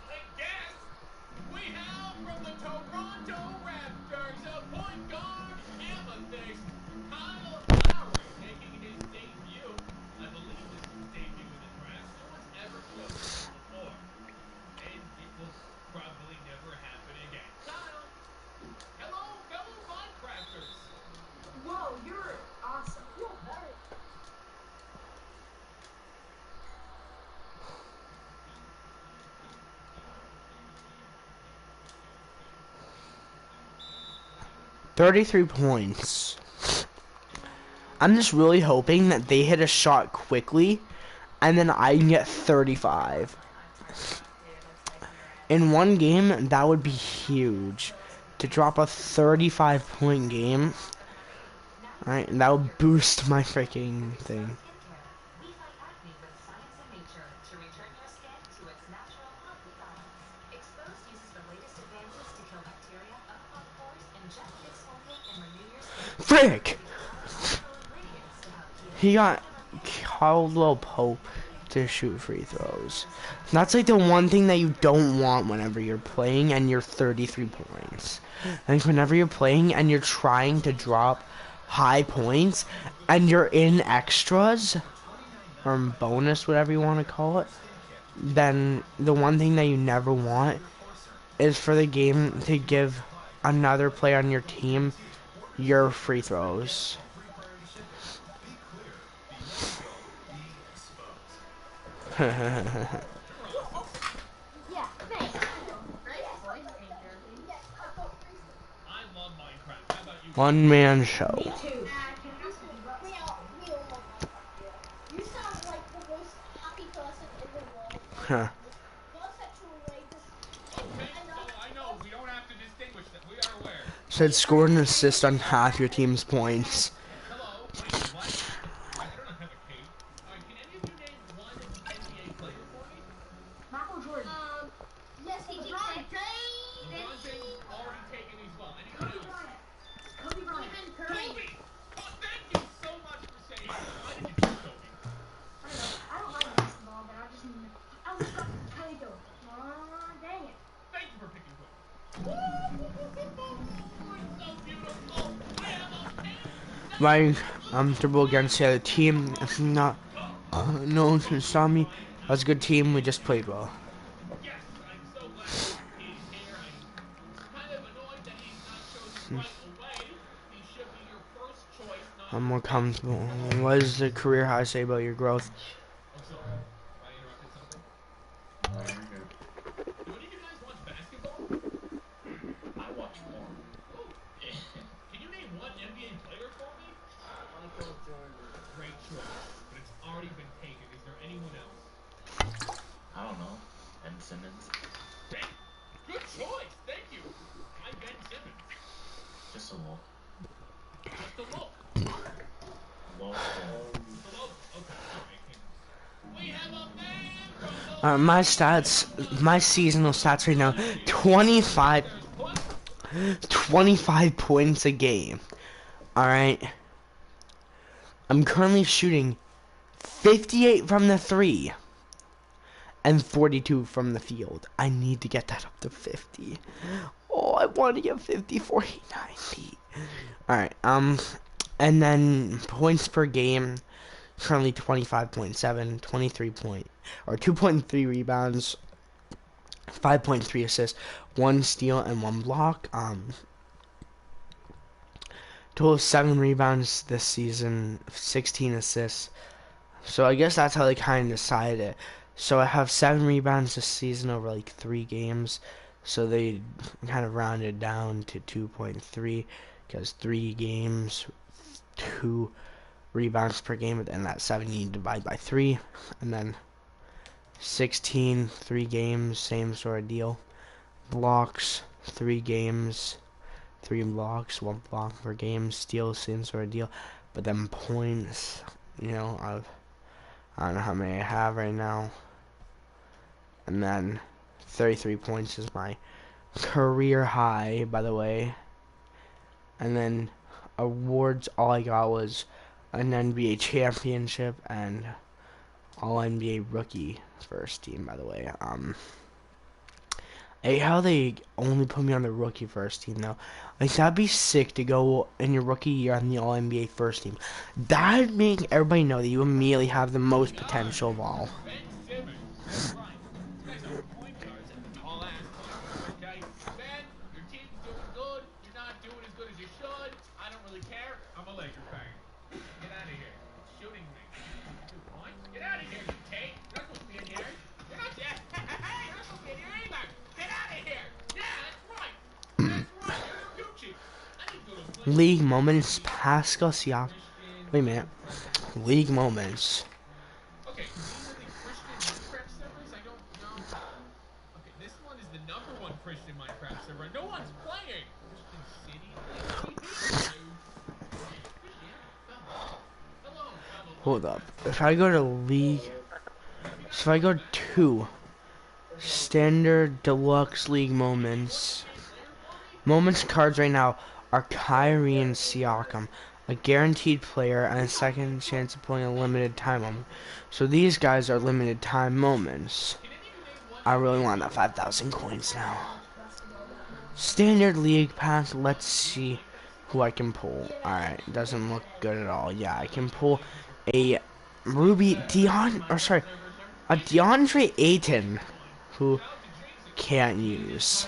B: I guess we have from the Toronto Raptors a point guard, Amethyst, Kyle Lowry, making his debut. I believe this is his debut in the draft. No one's ever chosen him before. And it will probably never happen again. Kyle, hello, fellow Minecrafters.
C: Whoa, you're awesome. You're very.
A: 33 points. I'm just really hoping that they hit a shot quickly, and then I can get 35. In one game, that would be huge. To drop a 35-point game, right? And that would boost my freaking thing.
E: We fight acne with science and nature to return your skin to its natural healthy balance. Exposed uses the latest advances to kill bacteria, unclog pores, and gently exfoliate and renew your skin.
A: Frick!
E: Natural ingredients to help heal.
A: He got Caldwell Pope to shoot free throws. That's like the one thing that you don't want whenever you're playing and you're 33 points. Like whenever you're playing and you're trying to drop high points and you're in extras or bonus, whatever you want to call it, then the one thing that you never want is for the game to give another player on your team your free throws.
C: Yeah, thanks.
B: I love Minecraft. How about you?
A: One man show.
C: Me too.
F: You sound like the most happy person in the world.
A: Huh.
F: Your sexual way just
B: Okay, so I know we don't have to distinguish that. We are aware.
A: Said scored an assist on half your team's points.
B: Hello, wait, what? I don't have a cape. Can any of you name one NBA player for me?
C: Michael Jordan.
F: yes, LeBron James.
B: LeBron James already taken as well. Anyone
C: Kobe
B: else?
C: Bryant. Kobe Bryant.
F: Stephen Curry.
B: Kobe! Oh, thank you so much for saying that. Why did you choose Kobe?
C: I don't like basketball, but I was stuck with Kelly Go. Dang it.
B: Thank you for picking Kobe. It's so beautiful. We have a pin.
A: Right, comfortable against the other team. If not, no one can stop me. That was a good team. We just played well.
B: Yes, I'm so glad he's here. I'm kind of annoyed that he's not chosen right away. He should be your first choice, not
A: I'm more comfortable. What is the career high say about your growth?
B: Oh, sorry. Have I interrupted something? Do any of you guys watch basketball?
D: I watch more.
B: Oh, can you name one NBA player for me?
D: Michael Jordan.
B: Great choice, but it's already been taken. Is there anyone else?
D: I don't know. Ben Simmons.
B: Good choice. Thank you. I'm Ben Simmons.
D: Just a look.
B: Just a look.
D: Low.
B: Just a look. Okay, sorry. We have a man from the
A: My stats, my seasonal stats right now, 25 points a game. Alright. I'm currently shooting 58 from the 3 and 42 from the field. I need to get that up to 50. Oh, I want to get 50, 40, 90. Alright, and then points per game, currently 25.7, 23 point, or 2.3 rebounds, 5.3 assists, 1 steal, and 1 block. Total of 7 rebounds this season, 16 assists. So I guess that's how they kind of decided it. So I have 7 rebounds this season over like 3 games. So they kind of rounded down to 2.3 because 3 games, 2 rebounds per game, and that 7 you divide by 3, and then 16, 3 games, same sort of deal. Blocks, 3 games, 3 blocks, 1 block per game. Steals, same sort of deal. But then points, you know, I've I don't know how many I have right now. And then 33 points is my career high, by the way. And then awards, all I got was an NBA championship and all NBA rookie first team, by the way. I hate how they only put me on the rookie first team though. Like that'd be sick to go in your rookie year on the all NBA first team. That'd make everybody know that you immediately have the most potential of all.
B: Ben Simmons. That's right. These guys are point guards and tall ass point guards, okay? Ben, your team's doing good. You're not doing as good as you should. I don't really care. I'm a Laker fan. Get out of here. Shooting me. Dude, what? Get out of here, you Tate. You're not supposed to be in here. You're not there. Hey, you're not supposed to be in here either. Get out of here. Yeah, that's right. That's right. You're no Gucci. I need to go to a place.
A: League moments, Pascal Siakam.
B: Christian.
A: Wait a minute. League moments.
B: Okay, these are the Christian Minecraft servers. I don't know. Okay, this one is the #1 Christian Minecraft server. No one's playing. Christian City. Hello, fellow.
A: Hold up. If I go to league, so if I go to standard deluxe league moments, moments cards right now are Kyrie and Siakam, a guaranteed player and a second chance of pulling a limited time moment. So these guys are limited time moments. I really want that 5,000 coins now. Standard league pass. Let's see who I can pull. Alright, doesn't look good at all. Yeah, I can pull a a DeAndre Ayton, who can't use.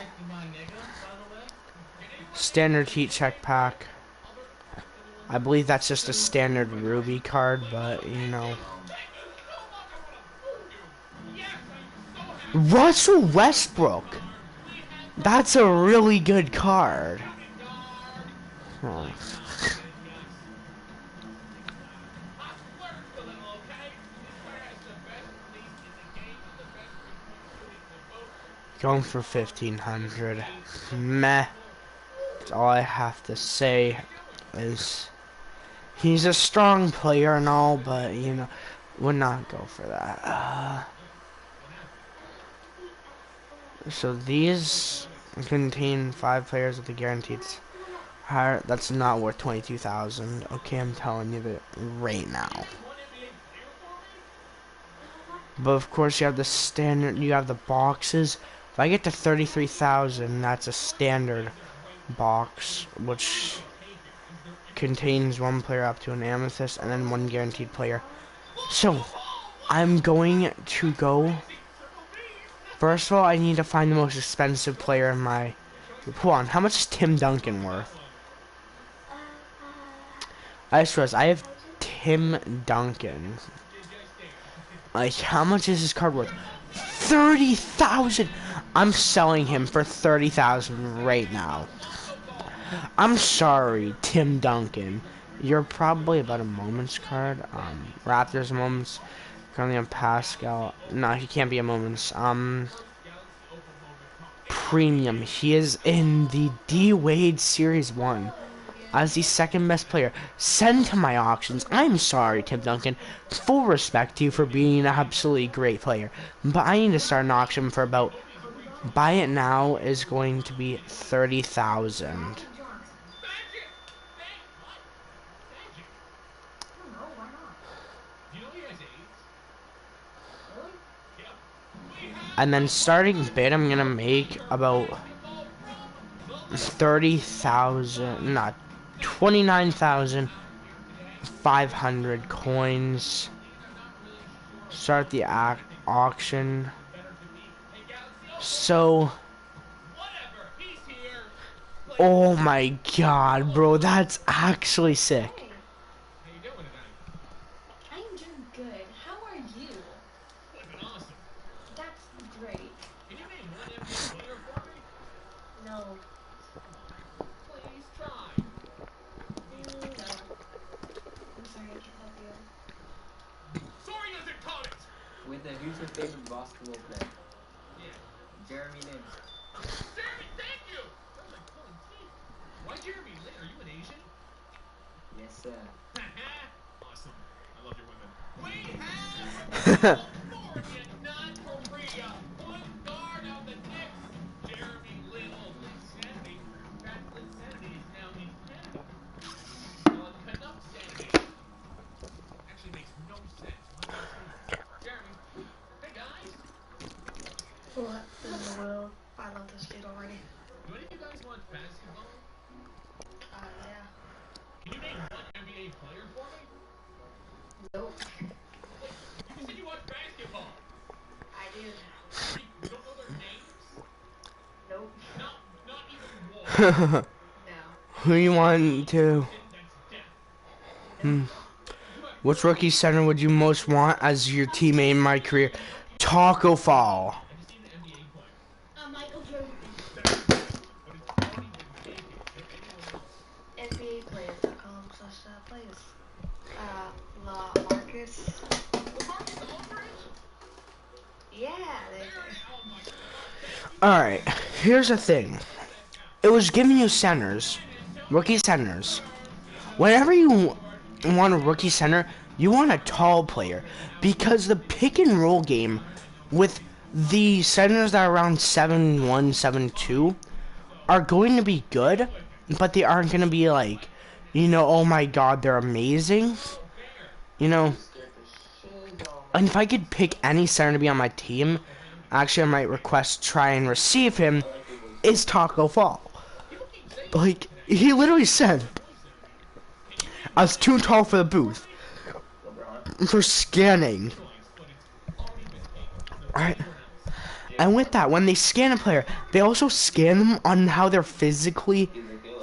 A: Standard heat check pack. I believe that's just a standard Ruby card, but you know. Russell Westbrook. That's a really good card. Huh. Going for 1,500. Meh. That's all I have to say is he's a strong player and all, but you know, would not go for that. So these contain 5 players with the guaranteed higher. That's not worth 22,000. Okay, I'm telling you that right now. But of course, you have the standard. You have the boxes. If I get to 33,000, that's a standard box, which contains 1 player up to an amethyst and then 1 guaranteed player. So I'm going to go. First of all, I need to find the most expensive player in my. Hold on, how much is Tim Duncan worth? I stress, I have Tim Duncan. Like, how much is his card worth? 30,000. I'm selling him for 30,000 right now. I'm sorry, Tim Duncan. You're probably about a moments card. Raptors moments. Currently on Pascal. No, he can't be a moments. Premium. He is in the D Wade Series 1 as the second best player. Send to my auctions. I'm sorry, Tim Duncan. Full respect to you for being an absolutely great player. But I need to start an auction for about. Buy it now is going to be 30,000. And then starting bid, I'm gonna make about 30,000, not 29,500 coins. Start the auction. So, oh my god, bro, that's actually sick.
F: I'm doing good. How are you? That's great.
B: Can you name one NBA player for me?
F: No.
B: Please try.
F: No. I'm sorry, I can't help you.
B: Sorry doesn't cut it.
G: With the who's your favorite basketball player?
B: Yeah.
G: Jeremy Lin.
B: Jeremy, thank you. That was like pulling teeth. Why Jeremy Lin? Are you an Asian?
G: Yes, sir.
B: Awesome. I love your women. We have California, not Korea. Point guard of the Knicks, Jeremy Little. Linsanity. In fact, Linsanity is now in Canada. Canuck Sanity. Actually makes no sense. Why would I say that? Jeremy. Hey guys.
C: What in the world? I love this dude already.
B: Do any of you guys watch basketball?
C: Yeah.
B: Can you name one NBA player for me?
C: Nope.
B: Wait, you said you watch basketball.
C: I do.
B: You don't know their names?
C: Nope.
B: Not even one.
C: No.
A: Who you want to?
B: That's death.
A: Which rookie center would you most want as your teammate in my career? Taco Fall.
B: Have you seen an NBA player?
F: Michael Jordan.
B: But it's already been taken. Is there anyone else?
C: NBAplayers.com/players. Marcus.
B: Marcus Aldridge?
C: Yeah.
B: Oh my god.
A: Alright, here's the thing. It was giving you centers. Rookie centers. Whenever you want a rookie center, you want a tall player. Because the pick and roll game with the centers that are around 7'1", 7'2", are going to be good, but they aren't going to be like, oh my god, they're amazing. And if I could pick any center to be on my team, actually I might request try and receive him, is Taco Fall. Like, he literally said, I was too tall for the booth. For scanning. Alright. And with that, when they scan a player, they also scan them on how they're physically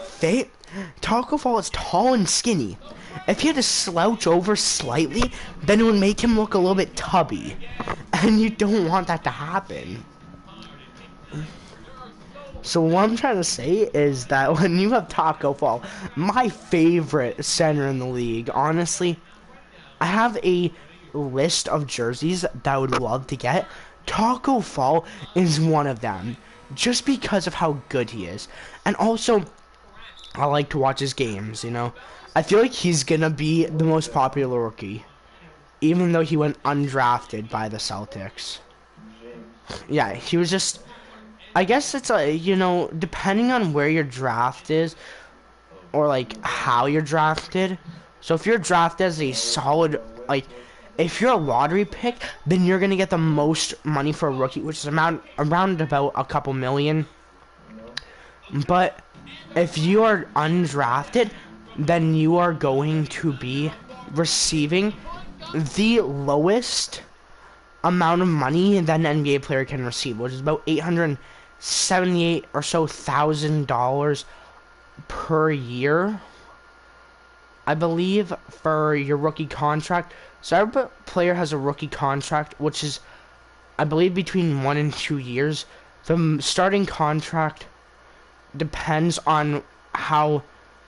A: fit. Taco Fall is tall and skinny. If he had to slouch over slightly, then it would make him look a little bit tubby. And you don't want that to happen. So what I'm trying to say is that when you have Taco Fall, my favorite center in the league, honestly, I have a list of jerseys that I would love to get. Taco Fall is one of them, just because of how good he is. And also, I like to watch his games, I feel like he's gonna be the most popular rookie, even though he went undrafted by the Celtics. Yeah, he was just... I guess it's depending on where your draft is, or like how you're drafted. So if you're drafted as a solid, like, if you're a lottery pick, then you're gonna get the most money for a rookie, which is around about a couple million. But if you are undrafted, then you are going to be receiving the lowest amount of money that an NBA player can receive, which is about $878 or so $1,000 per year, I believe, for your rookie contract. So every player has a rookie contract, which is, I believe, between 1 and 2 years. The starting contract depends on how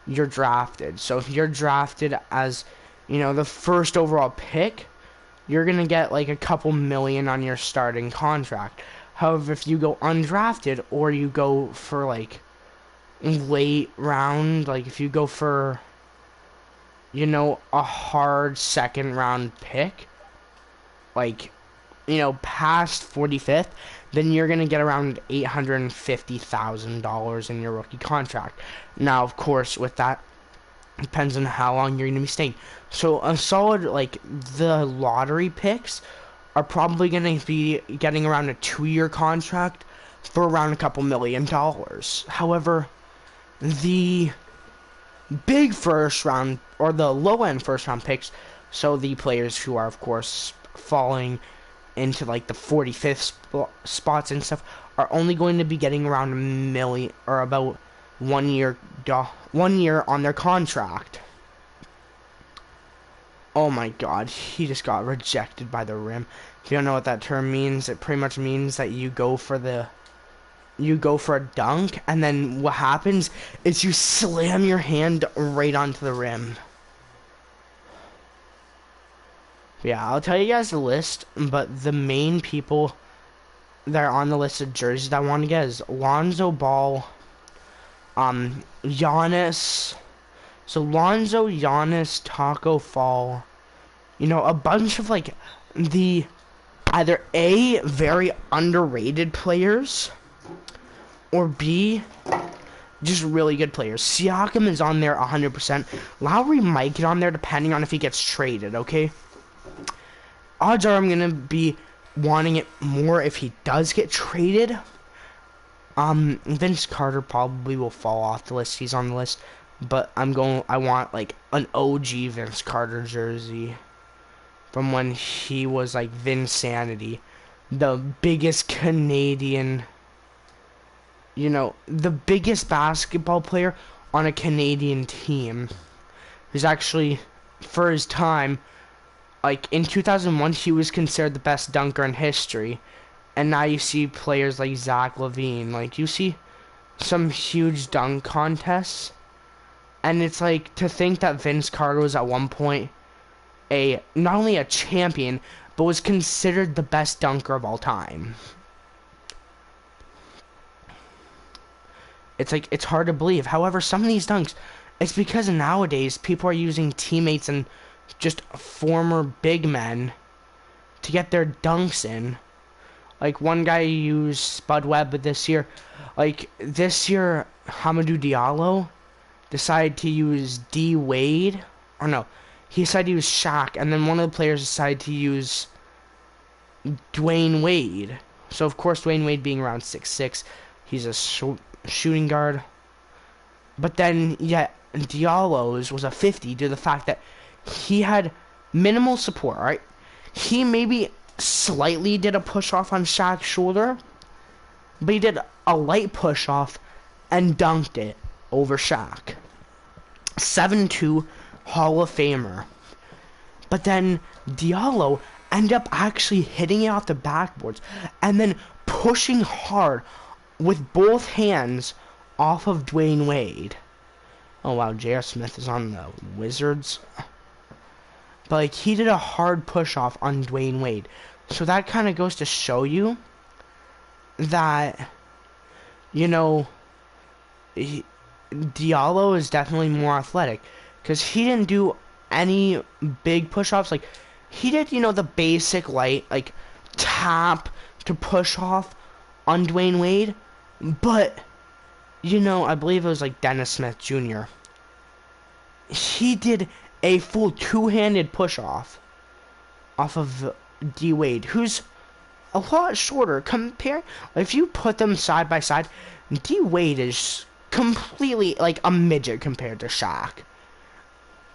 A: you're drafted. So if you're drafted as, the first overall pick, you're gonna get like a couple million on your starting contract. However, if you go undrafted, or you go for like late round, like if you go for a hard second round pick, like past 45th, then you're gonna get around $850,000 in your rookie contract. Now, of course, with that, depends on how long you're gonna be staying. So a solid, like, the lottery picks are probably gonna be getting around a 2-year contract for around a couple $1 million. However, the big first round, or the low end first round picks, so the players who are, of course, falling into like the 45th spots and stuff, are only going to be getting around $1 million, or about 1 year on their contract. Oh my god, he just got rejected by the rim. If you don't know what that term means, it pretty much means that you go for a dunk, and then what happens is you slam your hand right onto the rim. Yeah, I'll tell you guys the list, but the main people that are on the list of jerseys that I want to get is Lonzo Ball, Giannis. So Lonzo, Giannis, Taco Fall, You know, a bunch of like the either A, very underrated players, or B, just really good players. Siakam is on there 100%. Lowry might get on there depending on if he gets traded, okay? Odds are I'm going to be wanting it more if he does get traded. Vince Carter probably will fall off the list. He's on the list. But I want like an OG Vince Carter jersey from when he was like Vinsanity, the biggest Canadian, you know, the biggest basketball player on a Canadian team. Who's actually, for his time, like in 2001, he was considered the best dunker in history. And now you see players like Zach LaVine. Like, you see some huge dunk contests. And it's like, to think that Vince Carter was at one point not only a champion, but was considered the best dunker of all time. It's like, it's hard to believe. However, some of these dunks, it's because nowadays people are using teammates and just former big men to get their dunks in. Like, one guy used Spud Webb, but this year, Hamidou Diallo decided to use D Wade, or no, he decided to use Shaq, and then one of the players decided to use Dwayne Wade. So of course, Dwayne Wade being around 6'6", he's a shooting guard. But then, yeah, Diallo's was a 50 due to the fact that he had minimal support, right? He maybe slightly did a push-off on Shaq's shoulder, but he did a light push-off and dunked it over Shaq. 7'2", Hall of Famer. But then Diallo ended up actually hitting it off the backboards and then pushing hard with both hands off of Dwayne Wade. Oh wow, J.R. Smith is on the Wizards. But like, he did a hard push off on Dwayne Wade. So that kind of goes to show you that, you know, Diallo is definitely more athletic. Because he didn't do any big push-offs. Like, he did, you know, the basic light, like, tap to push off on Dwayne Wade. But, you know, I believe it was like Dennis Smith Jr. He did a full two-handed push-off off of D Wade, who's a lot shorter. If you put them side by side, D Wade is completely like a midget compared to Shaq.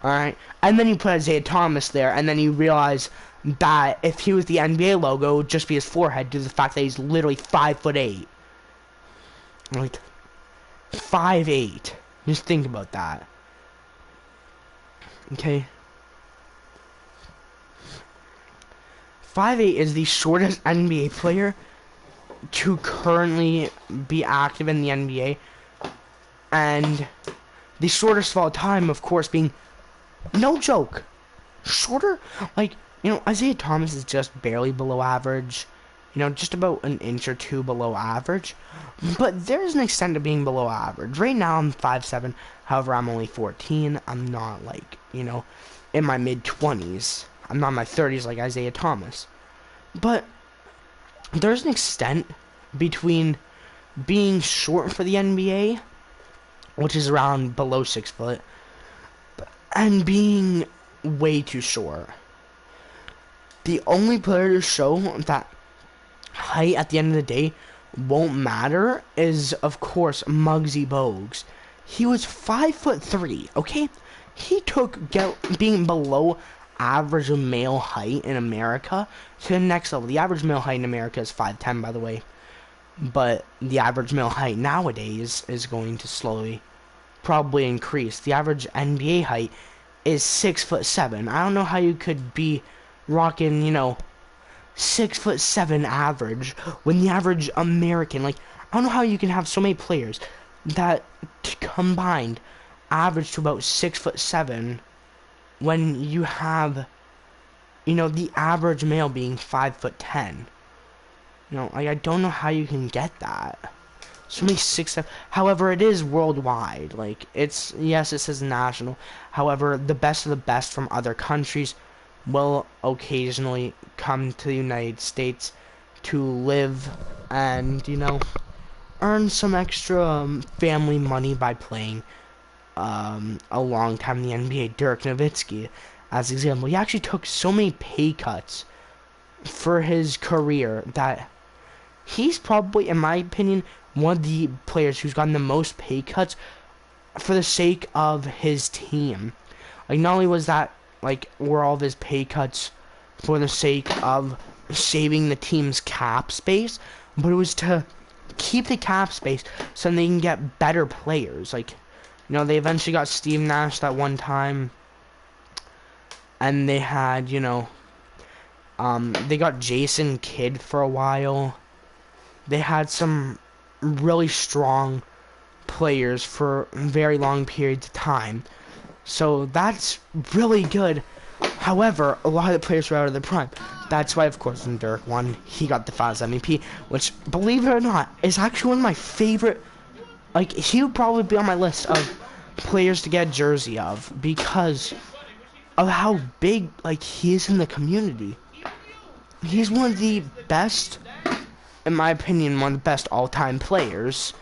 A: Alright? And then you put Isaiah Thomas there, and then you realize that if he was the NBA logo, it would just be his forehead due to the fact that he's literally 5'8". Like, 5'8". Just think about that. Okay? 5'8" is the shortest NBA player to currently be active in the NBA. And the shortest of all time, of course, being, no joke, shorter, like, you know, Isaiah Thomas is just barely below average, you know, just about an inch or two below average, but there's an extent to being below average. Right now I'm 5'7", however I'm only 14, I'm not like, you know, in my mid-20s, I'm not in my 30s like Isaiah Thomas, but there's an extent between being short for the NBA, which is around below 6 foot, and being way too short. The only player to show that height at the end of the day won't matter is, of course, Muggsy Bogues. He was 5'3", okay? He took being below average male height in America to the next level. The average male height in America is 5'10", by the way. But the average male height nowadays is going to slowly probably increase. The average NBA height is 6'7". I don't know how you could be rocking, you know, 6'7" average when the average American, like, I don't know how you can have so many players that combined average to about 6'7" when you have, you know, the average male being 5'10". You know, like, I don't know how you can get that. So many 6'7". However, it is worldwide. Like, it's, yes, it says national. However, the best of the best from other countries will occasionally come to the United States to live and, earn some extra family money by playing a long time in the NBA. Dirk Nowitzki, as an example, he actually took so many pay cuts for his career that he's probably, in my opinion, one of the players who's gotten the most pay cuts for the sake of his team. Like, not only was that, like, were all of his pay cuts for the sake of saving the team's cap space, but it was to keep the cap space so they can get better players. Like, they eventually got Steve Nash that one time, and they had, they got Jason Kidd for a while. They had some really strong players for very long periods of time. So that's really good. However, a lot of the players were out of their prime. That's why, of course, when Dirk won, he got the Finals MVP, which, believe it or not, is actually one of my favorite. Like, he would probably be on my list of players to get a jersey of because of how big, like, he is in the community. He's one of the best, in my opinion, one of the best all-time players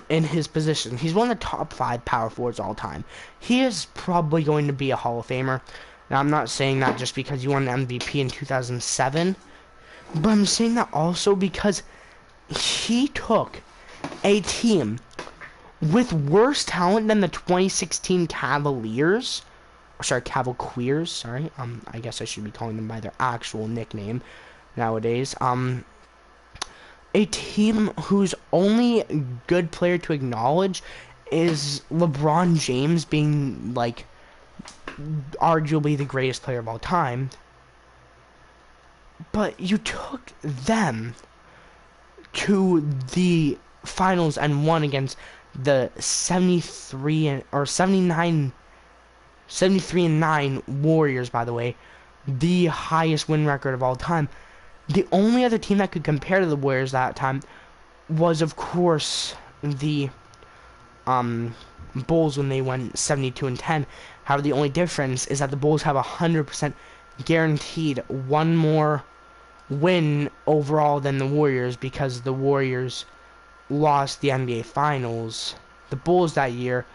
A: in his position. He's one of the top 5 power forwards all time. He is probably going to be a Hall of Famer. Now, I'm not saying that just because he won an MVP in 2007, but I'm saying that also because he took a team with worse talent than the 2016 Cavaliers. Cavaliers, I guess I should be calling them by their actual nickname nowadays. A team whose only good player to acknowledge is LeBron James being, like, arguably the greatest player of all time. But you took them to the finals and won against the 73 and 9 Warriors, by the way, the highest win record of all time. The only other team that could compare to the Warriors that time was, of course, the Bulls when they went 72 and 10. However, the only difference is that the Bulls have 100% guaranteed one more win overall than the Warriors because the Warriors lost the NBA Finals. The Bulls that year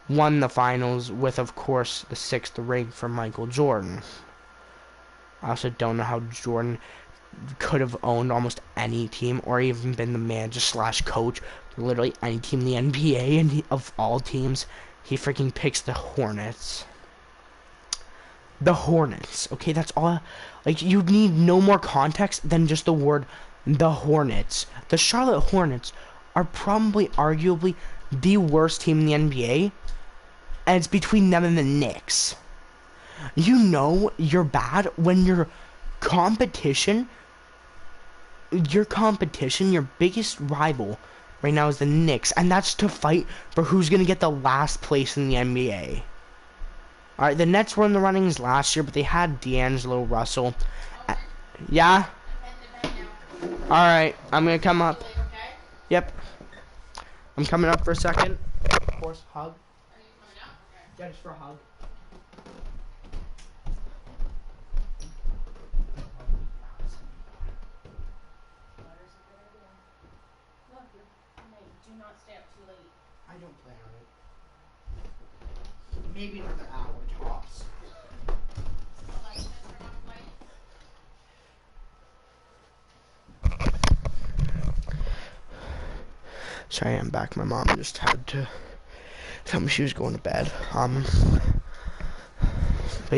A: won the Finals with, of course, the 6th ring from Michael Jordan. I also don't know how Jordan could have owned almost any team or even been the manager / coach for literally any team in the NBA, and of all teams, he freaking picks the Hornets. The Hornets, okay, that's all. Like, you need no more context than just the word the Hornets. The Charlotte Hornets are probably, arguably, the worst team in the NBA, and it's between them and the Knicks. You know you're bad when your competition, your biggest rival right now is the Knicks, and that's to fight for who's going to get the last place in the NBA. Alright, the Nets were in the runnings last year, but they had D'Angelo Russell. Yeah? Alright, I'm going to come up. Yep. I'm coming up for a second. Of course, hug.
F: Are you coming up? Okay.
A: Yeah, just for a hug.
F: Do not stay up too late.
A: I don't plan on it. Maybe another hour tops. Sorry, I'm back. My mom just had to tell me she was going to bed. But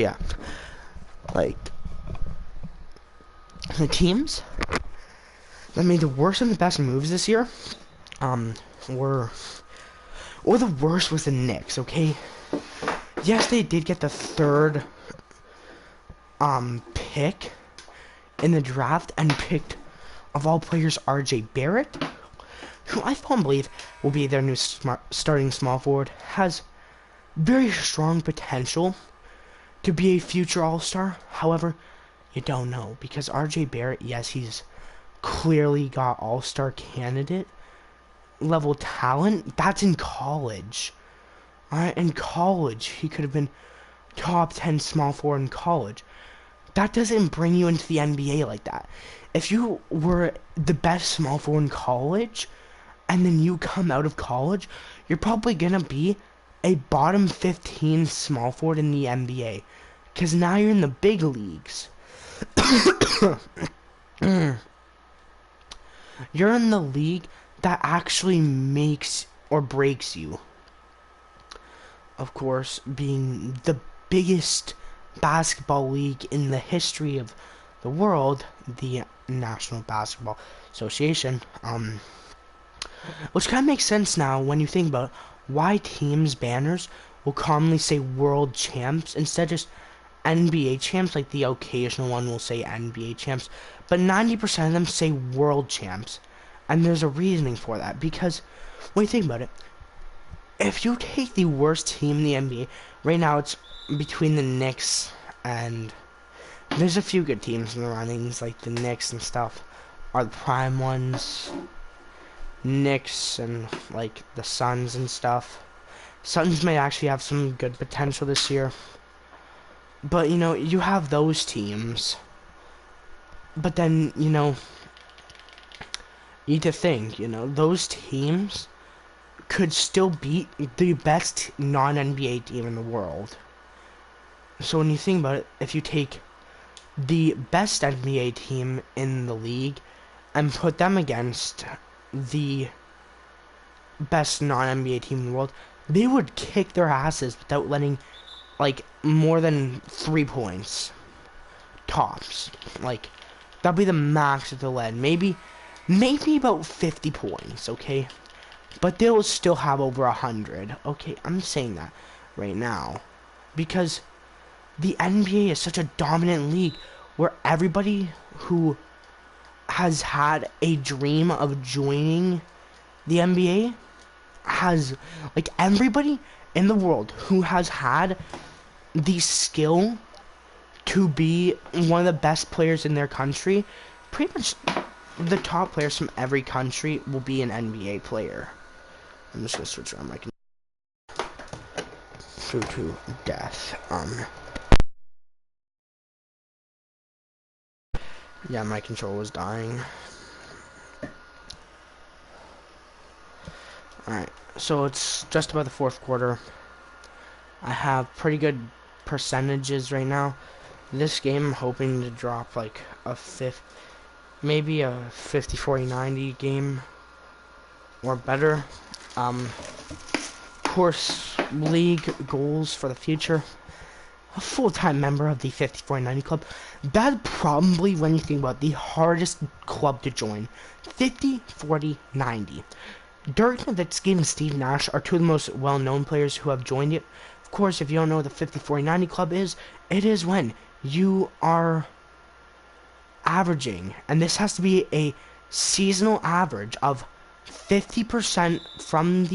A: yeah, like, the teams that made the worst and the best moves this year, or the worst was the Knicks, okay? Yes, they did get the 3rd, pick in the draft and picked, of all players, RJ Barrett, who I fondly believe will be their new starting small forward, has very strong potential to be a future All-Star. However, you don't know, because RJ Barrett, yes, he's clearly got All-Star candidate level talent. That's in college. Alright, in college, he could have been top 10 small forward in college. That doesn't bring you into the NBA like that. If you were the best small forward in college, and then you come out of college, you're probably gonna be a bottom 15 small forward in the NBA. Because now you're in the big leagues. You're in the league that actually makes or breaks you. Of course, being the biggest basketball league in the history of the world, the National Basketball Association, which kind of makes sense now when you think about why teams' banners will commonly say world champs instead of just NBA champs. Like the occasional one will say NBA champs, but 90% of them say world champs. And there's a reasoning for that, because when you think about it, if you take the worst team in the NBA, right now it's between the Knicks and there's a few good teams in the runnings, like the Knicks and stuff are the prime ones. Knicks and like the Suns and stuff. Suns may actually have some good potential this year. But, you know, you have those teams. But then, you know, you need to think, you know, those teams could still beat the best non-NBA team in the world. So when you think about it, if you take the best NBA team in the league and put them against the best non-NBA team in the world, they would kick their asses without letting, like, more than 3 points. Tops. Like, that'll be the max that they'll let. Maybe about 50 points, okay? But they'll still have over 100. Okay, I'm saying that right now. Because the NBA is such a dominant league where everybody who has had a dream of joining the NBA has, like, everybody in the world who has had the skill to be one of the best players in their country, pretty much the top players from every country will be an NBA player. I'm just gonna switch around my controller to death. Yeah, my controller was dying. Alright, so it's just about the fourth quarter. I have pretty good percentages right now. This game, I'm hoping to drop like a maybe a 50-40-90 game or better. Of course, league goals for the future. A full-time member of the 50-40-90 club. That probably, when you think about it, the hardest club to join. 50-40-90. Dirk Nowitzki and Steve Nash are two of the most well-known players who have joined it. Of course, if you don't know what the 50-40-90 club is, it is when you are averaging, and this has to be a seasonal average of 50% from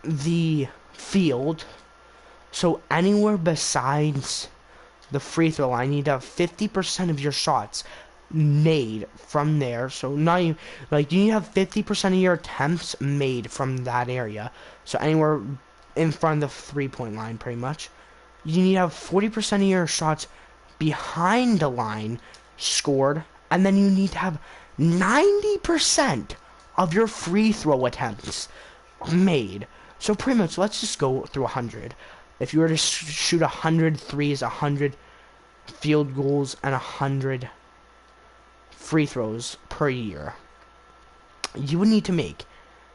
A: the field. So anywhere besides the free throw line, you need to have 50% of your shots made from there. So not even, like, you need to have 50% of your attempts made from that area. So anywhere in front of the 3-point line, pretty much. You need to have 40% of your shots behind the line scored, and then you need to have 90% of your free throw attempts made. So pretty much, let's just go through 100. If you were to shoot 100 threes, 100 field goals, and 100 free throws per year, you would need to make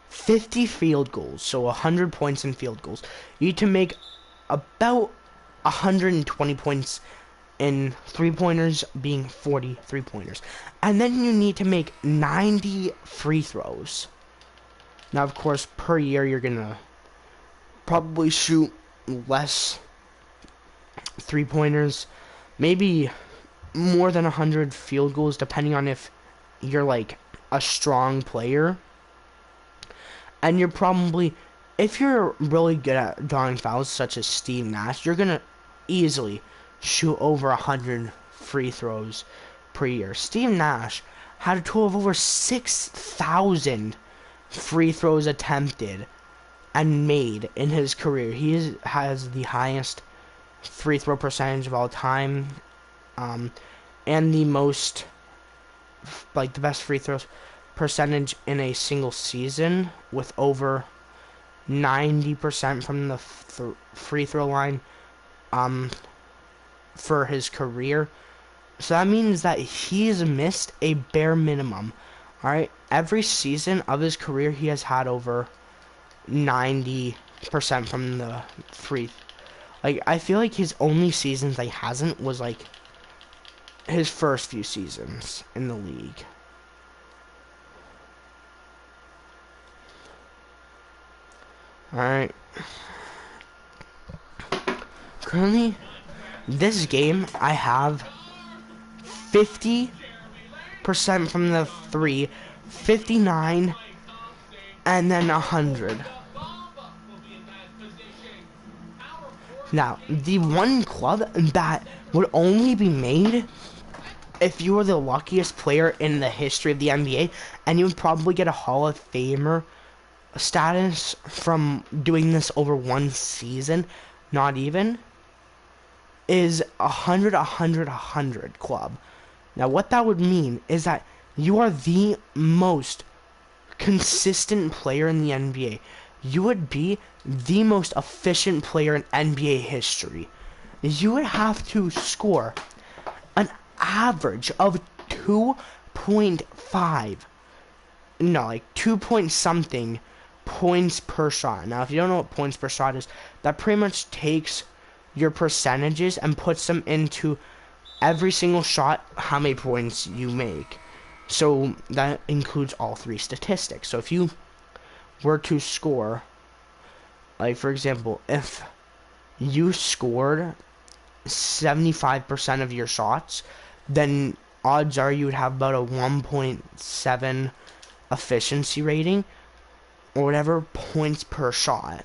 A: 50 field goals, so 100 points in field goals. You need to make about 120 points in three-pointers, being 40 three-pointers. And then you need to make 90 free throws. Now, of course, per year, you're going to probably shoot less three-pointers. Maybe more than 100 field goals, depending on if you're, like, a strong player. And you're probably, if you're really good at drawing fouls, such as Steve Nash, you're going to easily shoot over 100 free throws per year. Steve Nash had a total of over 6,000 free throws attempted and made in his career. Has the highest free throw percentage of all time, and the most, like, the best free throws percentage in a single season, with over 90% from the free throw line for his career. So that means that he's missed a bare minimum. Alright, every season of his career he has had over 90% from the free. Like, I feel like his only seasons that he hasn't was like his first few seasons in the league. Alright. Currently, this game, I have 50% from the 3, 59, and then 100. Now, the one club that would only be made if you were the luckiest player in the history of the NBA, and you would probably get a Hall of Famer status from doing this over one season, not even, is 100 club. Now, what that would mean is that you are the most consistent player in the NBA. You would be the most efficient player in NBA history. You would have to score an average of 2.5, no, like 2 point something points per shot. Now, if you don't know what points per shot is, that pretty much takes your percentages and puts them into every single shot, how many points you make. So that includes all three statistics. So if you were to score, like, for example, if you scored 75% of your shots, then odds are you would have about a 1.7 efficiency rating, or whatever, points per shot.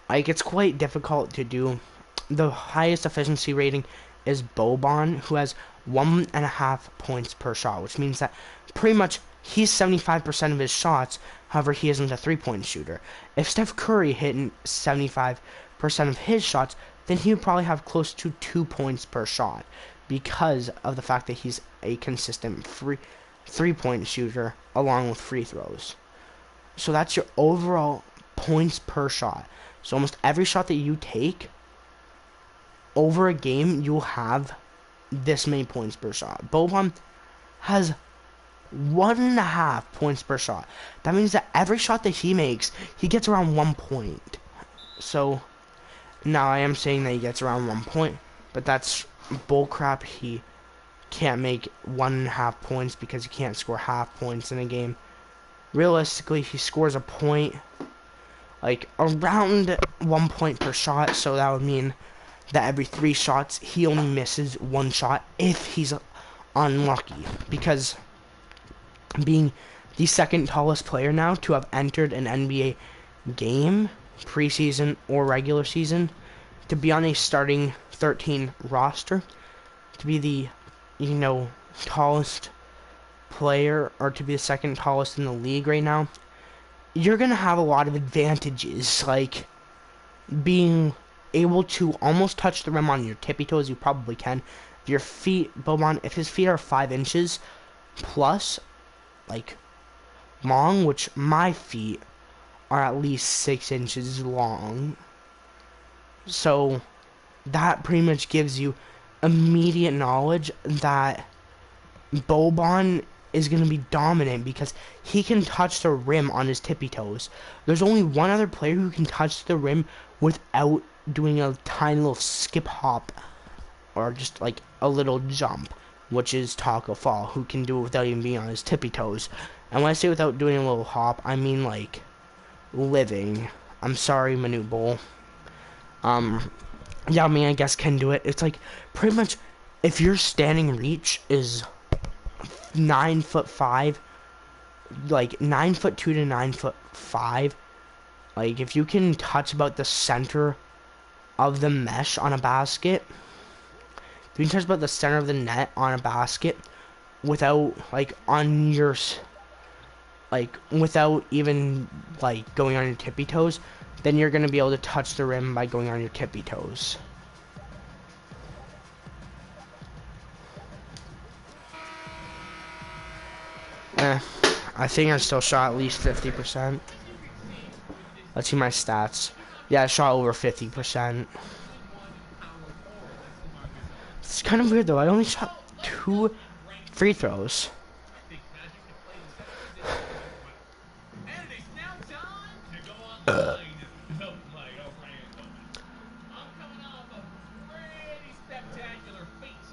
A: Like, it's quite difficult to do. The highest efficiency rating is Boban, who has 1.5 points per shot, which means that pretty much he's 75% of his shots. However, he isn't a three-point shooter. If Steph Curry hit 75% of his shots, then he would probably have close to 2 points per shot, because of the fact that he's a consistent three-point shooter along with free throws. So that's your overall points per shot. So almost every shot that you take over a game, you'll have this many points per shot. Boban has 1.5 points per shot. That means that every shot that he makes, he gets around 1 point. So now I am saying that he gets around 1 point, but that's bullcrap. He can't make 1.5 points because he can't score half points in a game. Realistically, he scores a point, like around 1 point per shot. So that would mean that every 3 shots he only misses 1 shot if he's unlucky, because being the second tallest player now to have entered an NBA game, preseason or regular season, to be on a starting 13 roster, to be the, tallest player, or to be the second tallest in the league right now, you're gonna have a lot of advantages, like being able to almost touch the rim on your tippy toes. You probably can. If your feet, Boban, if his feet are 5 inches plus, like, long, which my feet are at least 6 inches long, so that pretty much gives you immediate knowledge that Boban is going to be dominant, because he can touch the rim on his tippy toes. There's only one other player who can touch the rim without doing a tiny little skip hop, or just like a little jump, which is Taco Fall, who can do it without even being on his tippy toes. And when I say without doing a little hop, I mean like living. I'm sorry, Manute Bowl. Yao Ming, I guess, can do it. It's like pretty much if your standing reach is 9'5", like 9'2" to 9'5", like if you can touch about the center of the mesh on a basket, if you can touch about the center of the net on a basket without, like, on your like without even like going on your tippy toes, then you're gonna be able to touch the rim by going on your tippy toes. I think I still shot at least 50%. Let's see my stats. Yeah, I shot over 50%. It's kind of weird though. I only shot 2 free throws.
B: I think Magic can play the center position even better. And it is now time to go online to play a random. I'm coming off a pretty spectacular feat.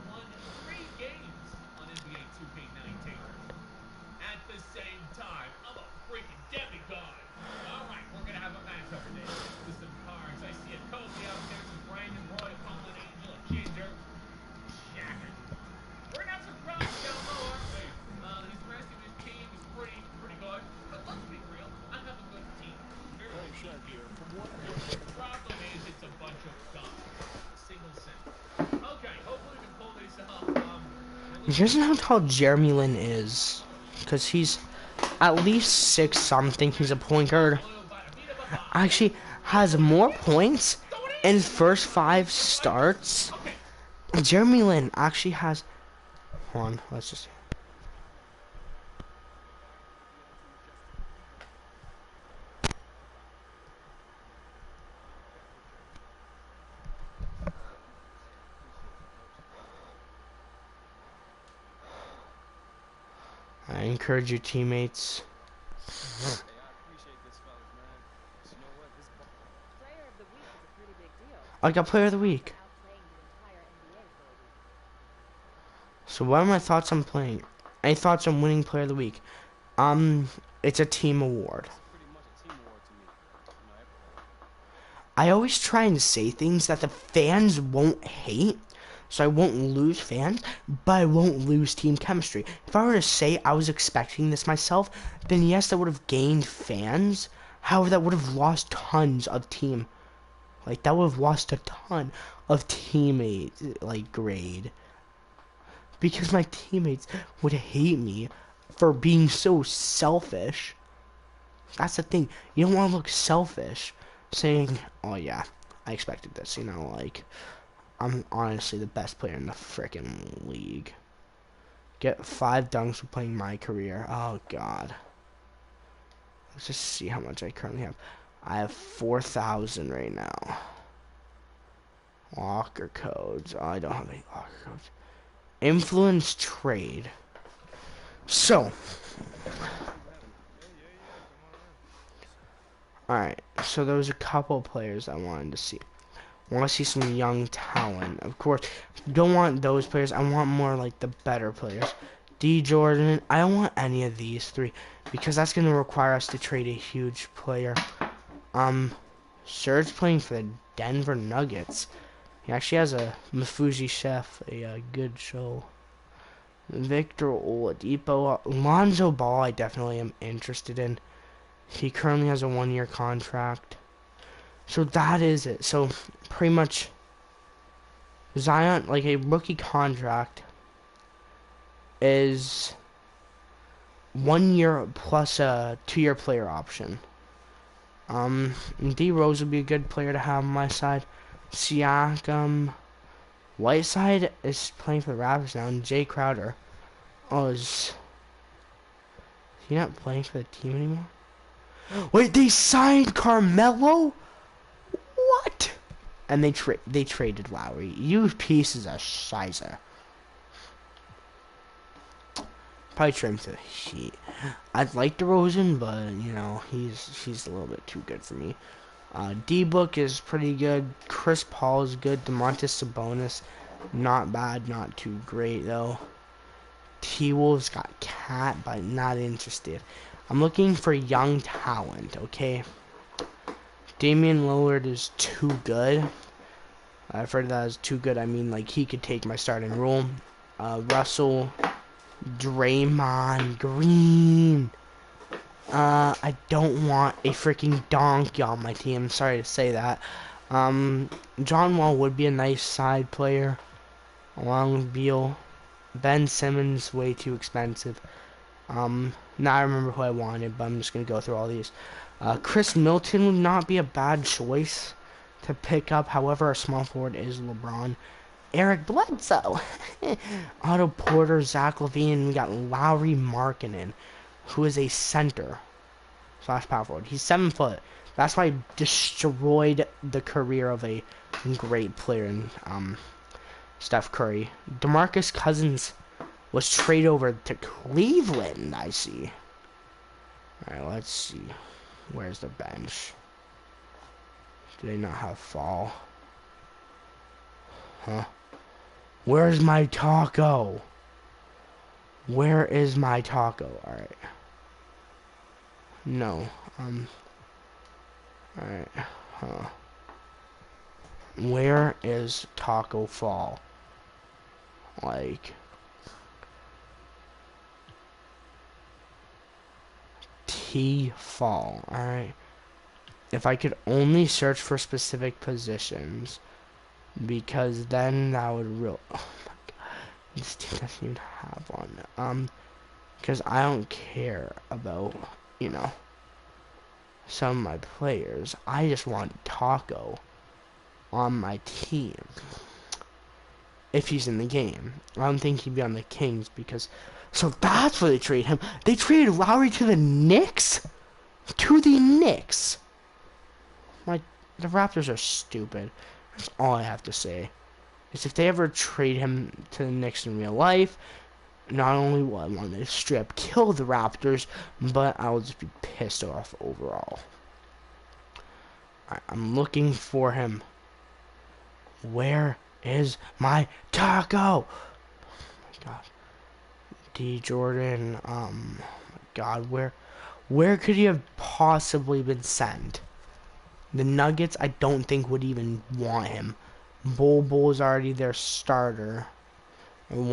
B: Won 3 games on NBA 2K19. At the same time, I'm a freaking demigod. All right, we're going to have a matchup today. With some cards. I see a Kobe out there, some Brandon Roy, a Fallen Angel, a Ginger. Shagging. We're gonna have some props down low, aren't we? His rest of his team is pretty good. But let's be real, I have a good team. Very good team here. The problem is it's a bunch of scum. Single center. Okay, hopefully we can pull this off.
A: You guys know how tall Jeremy Lin is? Because he's at least 6 something. He's a point guard. Actually has more points in his first 5 starts. Jeremy Lin actually has. Hold on, let's just. I encourage your teammates. I got player of the week. So what are my thoughts on playing? Any thoughts on winning player of the week? It's a team award. I always try and say things that the fans won't hate, so I won't lose fans, but I won't lose team chemistry. If I were to say I was expecting this myself, then yes, that would have gained fans. However, that would have lost tons of team. Like, that would have lost a ton of teammates, like, grade. Because my teammates would hate me for being so selfish. That's the thing. You don't want to look selfish. Saying, oh yeah, I expected this, you know, like, I'm honestly the best player in the frickin' league. Get 5 dunks for playing my career. Oh god. Let's just see how much I currently have. I have 4,000 right now. Locker codes. Oh, I don't have any locker codes. Influence trade. So. Alright, so there was a couple of players I wanted to see. I want to see some young talent. Of course, don't want those players. I want more like the better players. D. Jordan. I don't want any of these 3 because that's going to require us to trade a huge player. Serge playing for the Denver Nuggets. He actually has a Mafuji Chef, a good show. Victor Oladipo. Lonzo Ball I definitely am interested in. He currently has a 1-year contract. So that is it. So pretty much Zion, like a rookie contract is 1 year plus a 2-year player option. D Rose would be a good player to have on my side. Siakam. Whiteside is playing for the Raptors now, and Jay Crowder. Oh, is he not playing for the team anymore? Wait, they signed Carmelo? What? And they traded Lowry. You pieces of shizer. Probably trade him to the Heat. I'd like DeRozan, but you know he's a little bit too good for me. D-Book is pretty good. Chris Paul is good. DeMontis Sabonis, not bad, not too great though. T-Wolves got Cat, but not interested. I'm looking for young talent, okay? Damian Lillard is too good. I've heard that is too good. I mean, like, he could take my starting role. Russell, Draymond Green. I don't want a freaking donkey on my team. Sorry to say that. John Wall would be a nice side player, along with Beal. Ben Simmons, way too expensive. Now I remember who I wanted, but I'm just gonna go through all these. Chris Milton would not be a bad choice to pick up. However, our small forward is LeBron. Eric Bledsoe, Otto Porter, Zach LaVine. We got Lowry Markkanen, who is a center slash power forward. He's 7 foot. That's why he destroyed the career of a great player in Steph Curry. DeMarcus Cousins was traded over to Cleveland, I see. Alright, let's see. Where's the bench? Do they not have fall? Huh? Where's my taco? Where is my taco? Alright. No. Alright. Huh. Where is Taco Fall? Like... T Fall. Alright. If I could only search for specific positions, because then that would real. Oh my god, this team doesn't even have one. Because I don't care about, you know, some of my players. I just want Taco on my team. If he's in the game, I don't think he'd be on the Kings because. So that's where they trade him. They traded Lowry to the Knicks. To the Knicks. The Raptors are stupid. That's all I have to say. Is if they ever trade him to the Knicks in real life, not only will I want to straight up kill the Raptors, but I will just be pissed off overall. I'm looking for him. Where is my taco? Oh my god. D. Jordan, oh my god, where could he have possibly been sent? The Nuggets, I don't think would even want him. Bol is already their starter. He's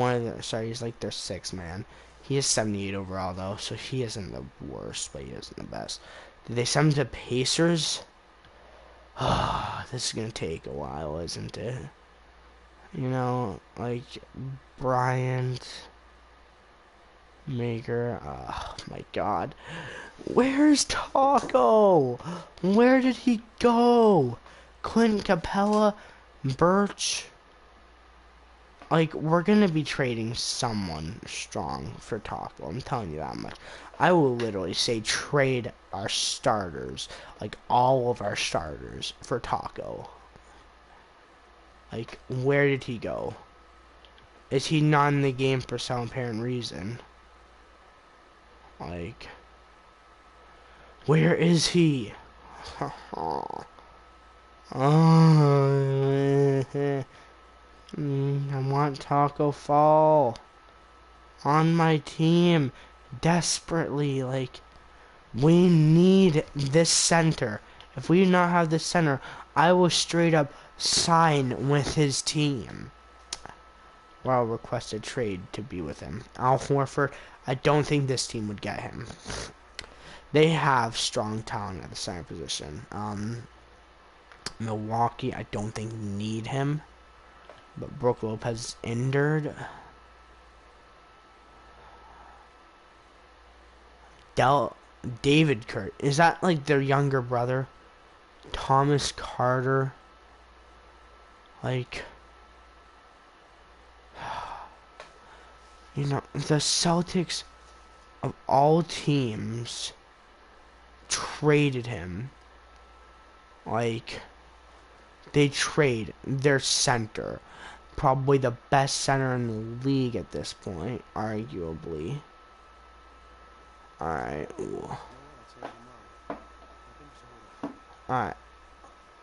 A: like their 6th man. He is 78 overall though, so he isn't the worst, but he isn't the best. Did they send him to Pacers? This is gonna take a while, isn't it? You know, like Bryant, Maker. Oh my god. Where's Taco? Where did he go? Clint Capella, Birch. Like, we're gonna be trading someone strong for Taco. I'm telling you that much. I will literally say trade our starters, like all of our starters, for Taco. Like, where did he go? Is he not in the game for some apparent reason? Like, where is he? I want Taco Fall on my team desperately. Like, we need this center. If we do not have this center, I will straight up sign with his team. Or I'll request a trade to be with him. Al Horford, I don't think this team would get him. They have strong talent at the center position. Milwaukee, I don't think need him. But Brook Lopez is injured. David Kurt. Is that like their younger brother? Thomas Carter. Like, you know, the Celtics of all teams traded him. Like, they trade their center. Probably the best center in the league at this point, arguably. Alright. Alright.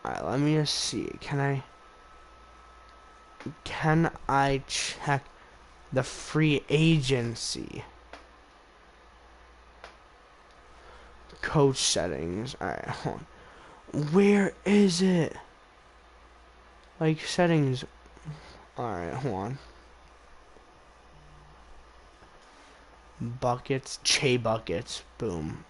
A: Alright, let me just see. Can I check the free agency? Coach settings. Alright, hold on. Where is it? Like, settings. Alright, hold on. Buckets. Che buckets. Boom.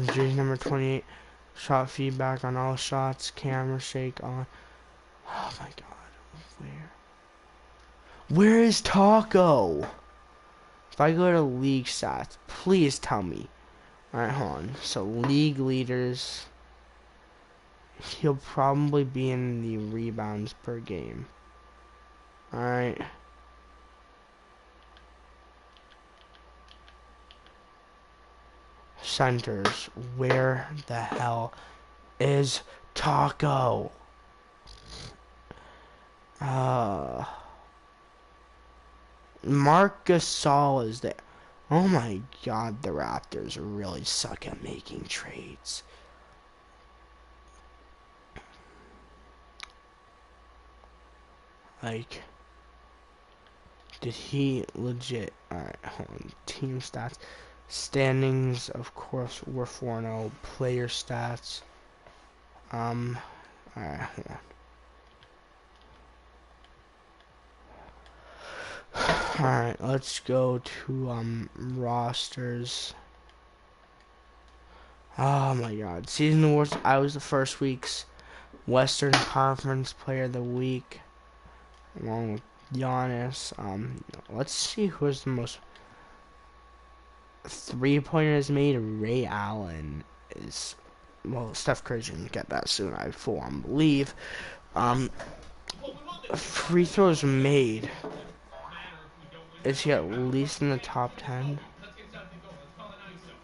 A: Jersey number 28. Shot feedback on all shots. Camera shake on. Oh my god. Where? Where is Taco? If I go to league stats, please tell me. Alright, hold on. So, league leaders. He'll probably be in the rebounds per game. Alright. Centers. Where the hell is Taco? Marc Gasol is there. Oh my god, the Raptors really suck at making trades. Like, did he legit... Alright, hold on. Team stats. Standings, of course, were 4-0. Player stats. Alright, hold on. Alright, let's go to, rosters. Oh my god. Season awards, I was the first week's Western Conference Player of the Week, along with Giannis. Let's see who's the most three-pointers made. Ray Allen is, well, Steph Curry's gonna get that soon, I full on believe. Free throws made. Is he at least in the top 10?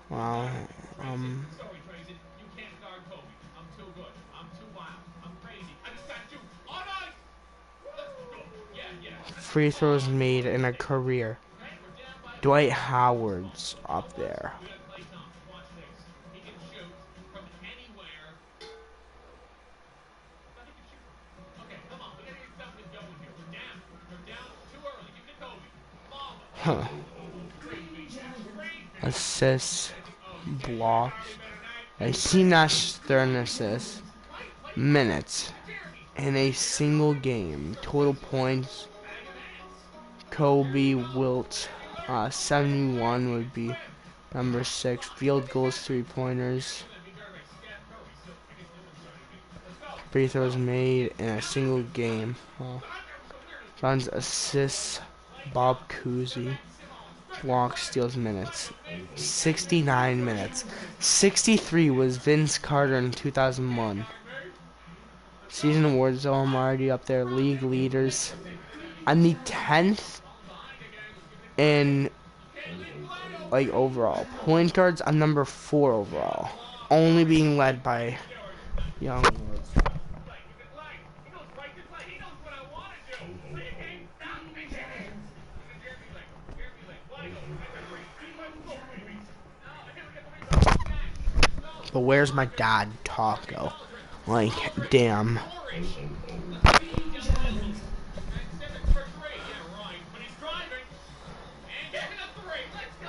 A: Wow.
B: Sorry, Tracy. You can't guard Kobe. I'm too good. I'm too wild. I'm crazy. I just got you on ice. Let's go. Yeah.
A: Free throws made in a career. Dwight Howard's up there.
B: We got Klay Thompson. Watch this. He can shoot from anywhere. Thought he could shoot from. Okay, come on. We gotta get something going here. We're down. They're down too early. Give it to Kobe. Lava.
A: Assists, blocks. I see Nash Stern assists. Minutes in a single game. Total points. Kobe Wilt, 71 would be number 6. Field goals, 3-pointers. Free throws made in a single game. Runs, assists, Bob Cousy. Blocks, steals, minutes. 69 minutes. 63 was Vince Carter in 2001. Season awards, though, I'm already up there. League leaders. I'm the 10th in, like, overall. Point guards, I'm number 4 overall. Only being led by Young Lords. But where's my dad, Taco? Like, damn.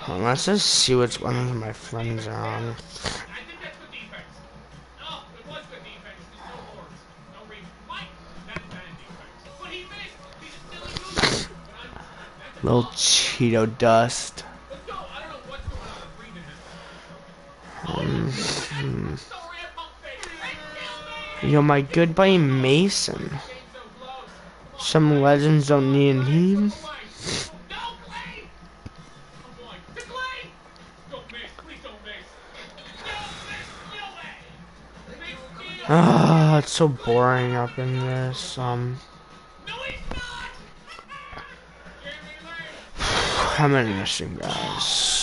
A: Let's just see which one of my friends are on.
B: I think that's good defense. Oh, it was good defense. Just no boards. No rebounds. Mike, that's bad defense. But he missed. He's a silly goose.
A: Little Cheeto dust.
B: Let's go. I don't know what's going on with Freeman.
A: Yo, my good buddy Mason. Some legends don't need a team. Ah, it's so boring up in this. I'm gonna miss you guys.